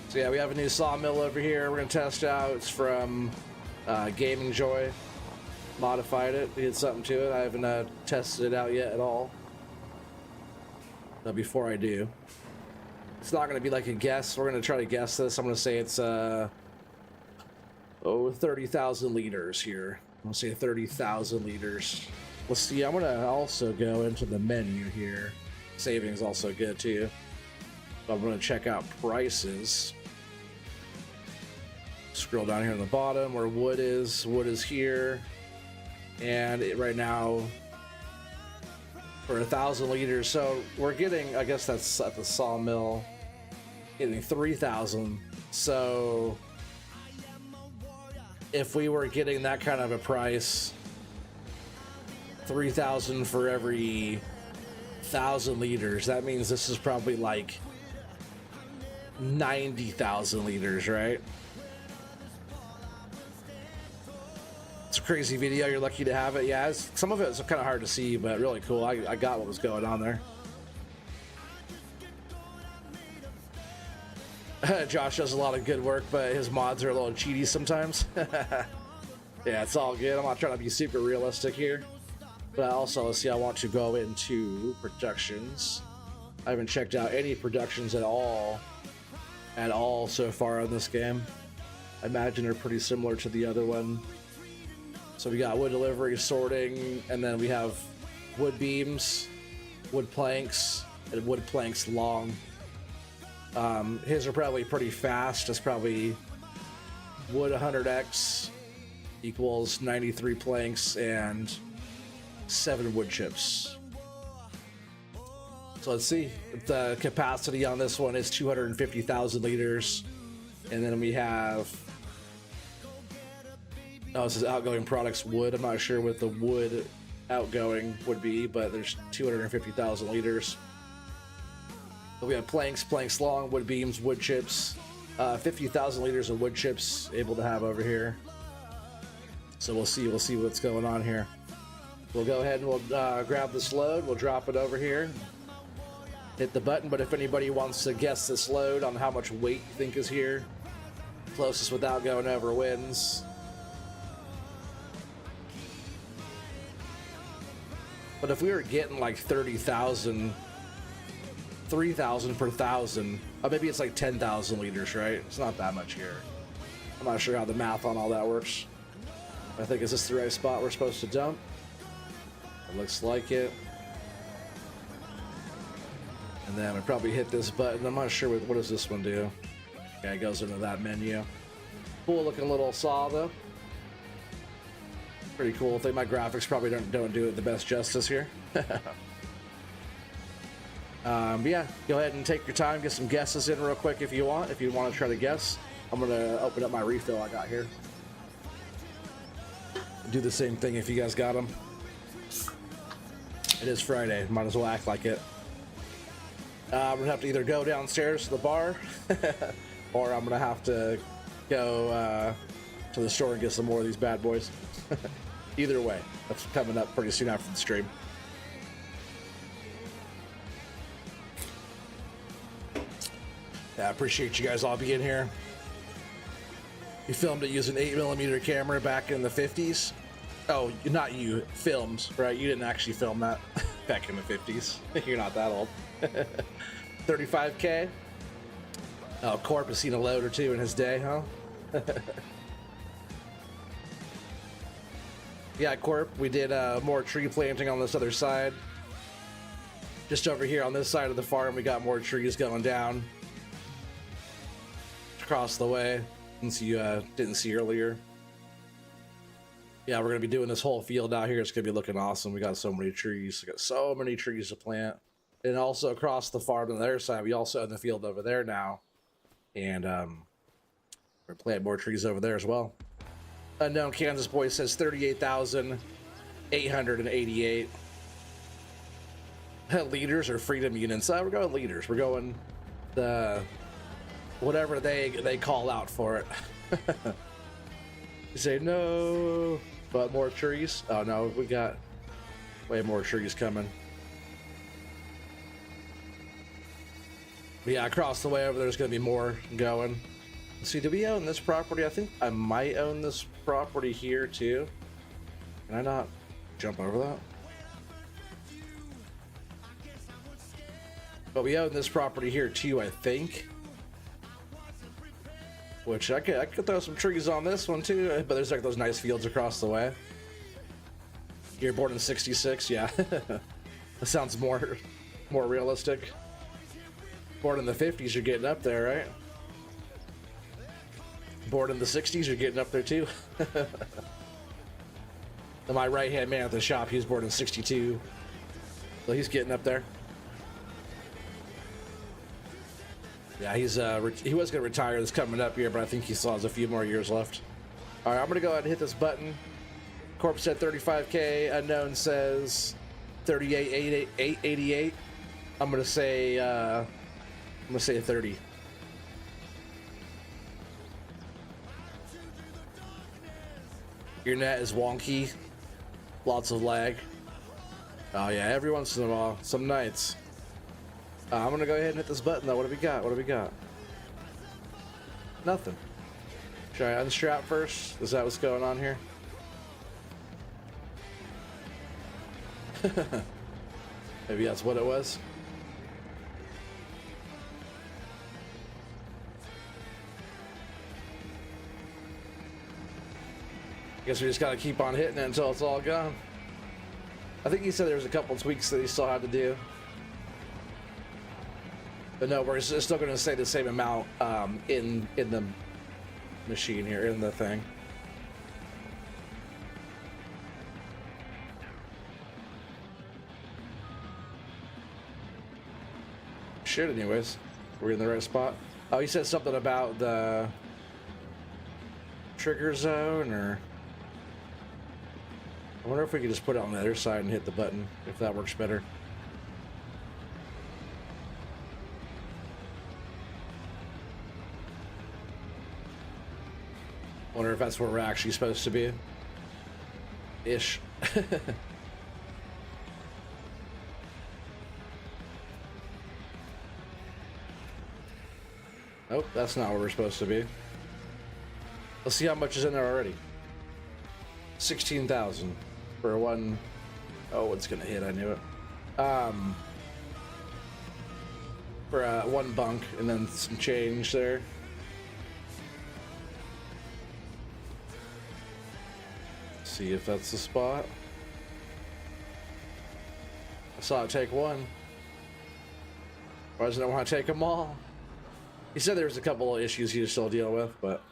So yeah, we have a new sawmill over here. We're gonna test out. It's from Gaming Joy. Modified it, did something to it. I haven't tested it out yet at all. But before I do, it's not going to be like a guess. We're going to try to guess this. I'm going to say it's 30,000 liters here. I'm going to say 30,000 liters. Let's see. I'm going to also go into the menu here. Savings also good too. But I'm going to check out prices. Scroll down here on the bottom where wood is. Wood is here. And right now, for 1,000 liters, so we're getting, I guess that's at the sawmill, getting 3,000. So if we were getting that kind of a price, 3,000 for every 1,000 liters. That means this is probably like 90,000 liters, right? It's a crazy video. You're lucky to have it. Yeah, some of it is kind of hard to see, but really cool. I got what was going on there. Josh does a lot of good work, but his mods are a little cheaty sometimes. Yeah, it's all good. I'm not trying to be super realistic here. But also, let's see, I want to go into productions. I haven't checked out any productions at all so far on this game. I imagine they're pretty similar to the other one. So we got wood delivery, sorting, and then we have wood beams, wood planks, and wood planks long. His are probably pretty fast. It's probably wood 100x equals 93 planks and 7 wood chips. So let's see. The capacity on this one is 250,000 liters. And then we have... Oh, this is outgoing products wood. I'm not sure what the wood outgoing would be, but there's 250,000 liters. So we have planks long, wood beams, wood chips. 50,000 liters of wood chips able to have over here. So we'll see what's going on here. We'll go ahead and we'll grab this load. We'll drop it over here. Hit the button, but if anybody wants to guess this load on how much weight you think is here, closest without going over wins. But if we were getting like 30,000, 3,000 per 1,000, maybe it's like 10,000 liters, right? It's not that much here. I'm not sure how the math on all that works. I think, is this the right spot we're supposed to dump? It looks like it. And then we probably hit this button. I'm not sure what does this one do. Okay, it goes into that menu. Cool looking little saw though. Pretty cool. I think my graphics probably don't do it the best justice here. Yeah, go ahead and take your time, get some guesses in real quick if you want to try to guess. I'm gonna open up my refill I got here. Do the same thing if you guys got them. It is Friday, might as well act like it. I'm gonna have to either go downstairs to the bar or I'm gonna have to go to the store and get some more of these bad boys. Either way, that's coming up pretty soon after the stream. Yeah, I appreciate you guys all being here. You filmed it using 8mm camera back in the 50s. Oh, not you, filmed, right? You didn't actually film that back in the 50s. You're not that old. 35K. Oh, Corp has seen a load or two in his day, huh? Yeah, Corp, we did more tree planting on this other side. Just over here on this side of the farm, we got more trees going down across the way, since you didn't see earlier. Yeah, we're gonna be doing this whole field out here. It's gonna be looking awesome. We got so many trees. We got so many trees to plant. And also across the farm on the other side, we also have the field over there now. And we're planting more trees over there as well. Unknown Kansas Boy says 38,888 liters or freedom units. We're going liters. We're going the whatever they call out for it. You say no, but more trees. Oh no, we got way more trees coming. But yeah, across the way over there's gonna be more going. See, do we own this property? I think I might own this property here too. Can I not jump over that? But we own this property here too, I think. Which I could throw some trees on this one too, but there's like those nice fields across the way. You're born in '66, yeah. That sounds more realistic. Born in the '50s, you're getting up there, right? Born in the '60s, you're getting up there too. And my right-hand man at the shop, he was born in '62, so he's getting up there. Yeah, he was gonna retire this coming up here, but I think he still has a few more years left. All right, I'm gonna go ahead and hit this button. Corp said 35K. Unknown says 38,888. I'm gonna say 30. Your net is wonky. Lots of lag. Oh yeah, every once in a while, some nights. I'm gonna go ahead and hit this button though. What do we got? What do we got? Nothing. Should I unstrap first? Is that what's going on here? Maybe that's what it was. Guess we just gotta keep on hitting it until it's all gone. I think he said there was a couple tweaks that he still had to do. But no, we're still gonna say the same amount in the machine here, in the thing. Shit, anyways. We're in the right spot. Oh, he said something about the trigger zone, or... I wonder if we could just put it on the other side and hit the button, if that works better. Wonder if that's where we're actually supposed to be. Ish. Nope, that's not where we're supposed to be. Let's see how much is in there already. 16,000 for one. Oh, it's gonna hit. I knew it. For one bunk and then some change there. See if that's the spot. I saw it take one. Why doesn't it want to take them all? He said there was a couple of issues he was still dealing with, but...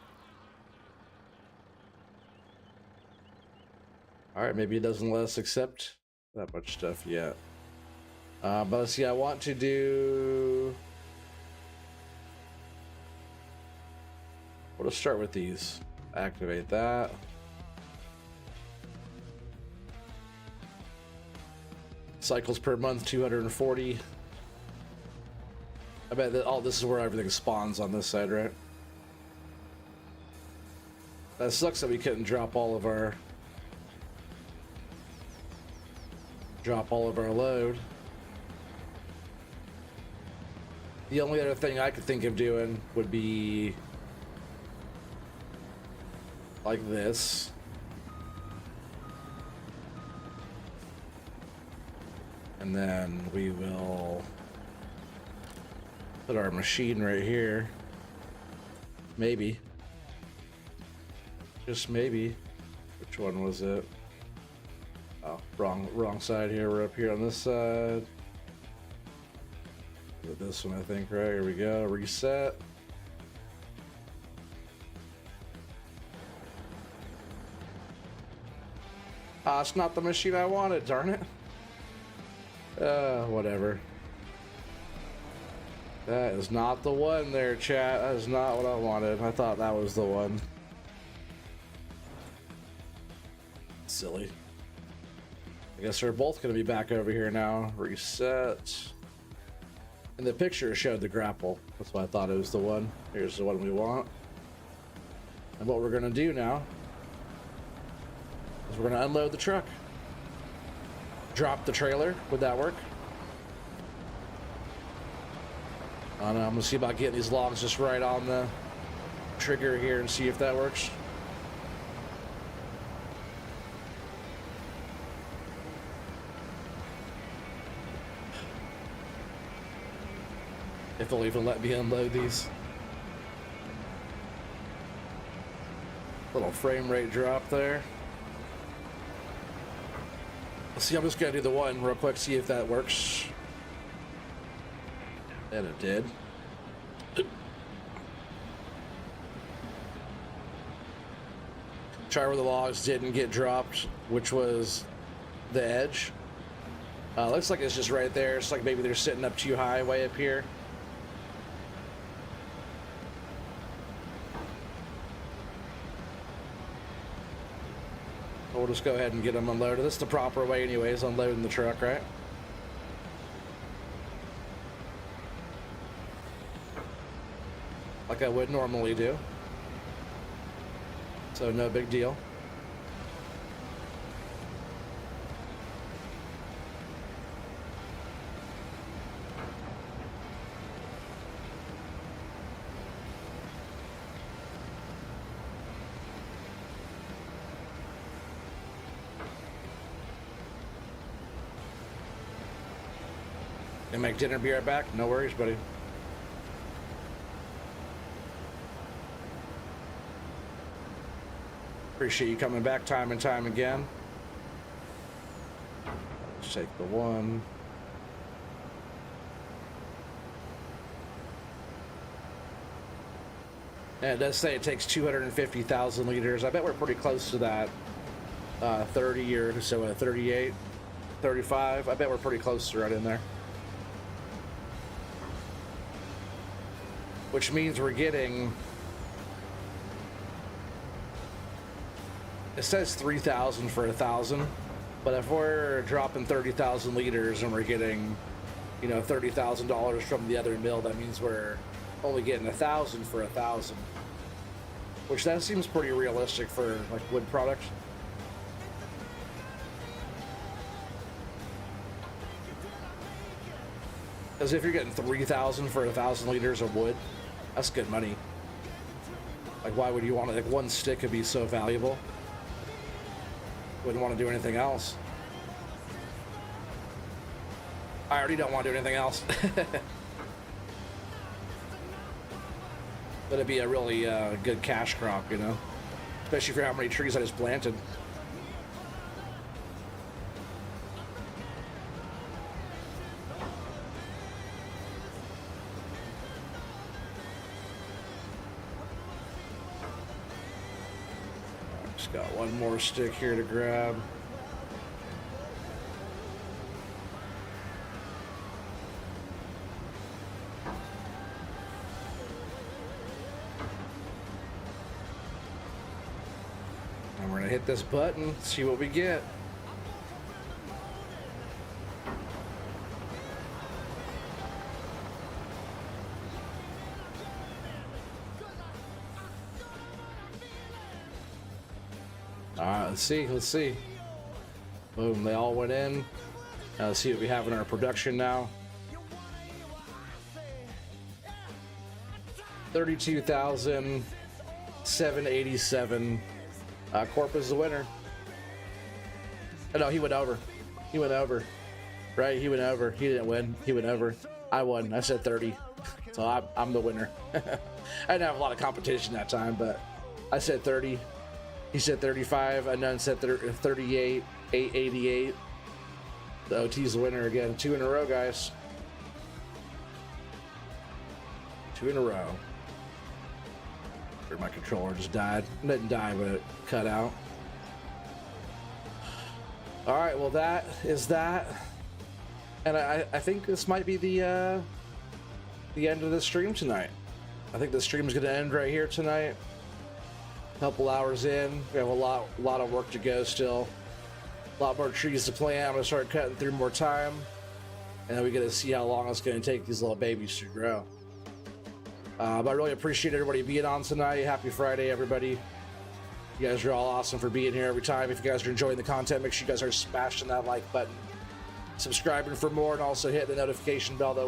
Alright, maybe it doesn't let us accept that much stuff yet. But let's see, I want to do... We'll just start with these. Activate that. Cycles per month, 240. I bet that all this is where everything spawns on this side, right? That sucks that we couldn't drop all of our load. The only other thing I could think of doing would be like this. And then we will put our machine right here. Maybe. Just maybe. Which one was it? Oh, wrong side here. We're up here on this side. This one, I think, right? Here we go. Reset. Ah, it's not the machine I wanted, darn it. Whatever. That is not the one there, chat. That is not what I wanted. I thought that was the one. Silly. I guess we're both going to be back over here now. Reset. And the picture showed the grapple. That's why I thought it was the one. Here's the one we want. And what we're going to do now is we're going to unload the truck. Drop the trailer. Would that work? I don't know. I'm going to see about getting these logs just right on the trigger here and see if that works. If they'll even let me unload these. Little frame rate drop there. Let's see, I'm just gonna do the one real quick, see if that works. And it did. Try where the logs didn't get dropped, which was the edge. Looks like it's just right there. It's like maybe they're sitting up too high way up here. We'll just go ahead and get them unloaded. This is the proper way anyways, unloading the truck, right? Like I would normally do. So no big deal. And make dinner, be right back. No worries, buddy. Appreciate you coming back time and time again. Let's take the one. And it does say it takes 250,000 liters. I bet we're pretty close to that. 30 or so, 38, 35. I bet we're pretty close to right in there. Which means we're getting, it says 3,000 for 1,000, but if we're dropping 30,000 liters and we're getting, you know, $30,000 from the other mill, that means we're only getting 1,000 for 1,000, which that seems pretty realistic for like wood products. Because if you're getting 3,000 for 1,000 liters of wood, that's good money. Like, why would you want to? Like, one stick could be so valuable. Wouldn't want to do anything else. I already don't want to do anything else. But it'd be a really good cash crop, you know, especially for how many trees I just planted. Got one more stick here to grab. And we're gonna hit this button, see what we get. Alright, let's see. Boom, they all went in. Now let's see what we have in our production now. 32,787. Corp is the winner. Oh, no, he went over. He went over. Right, he went over. He didn't win. He went over. I won. I said 30. So I'm the winner. I didn't have a lot of competition that time, but I said 30. He said 35. Unknown said 38. 888. The OT's the winner again. 2 in a row, guys. 2 in a row. My controller just died. It didn't die, but it cut out. All right, well, that is that. And I think this might be the end of the stream tonight. I think the stream's going to end right here tonight. Couple hours in, we have a lot of work to go still. A lot more trees to plant. I'm gonna start cutting through more time, and then we get to see how long it's gonna take these little babies to grow. But I really appreciate everybody being on tonight. Happy Friday, everybody. You guys are all awesome for being here every time. If you guys are enjoying the content, make sure you guys are smashing that like button, subscribing for more, and also hit the notification bell that way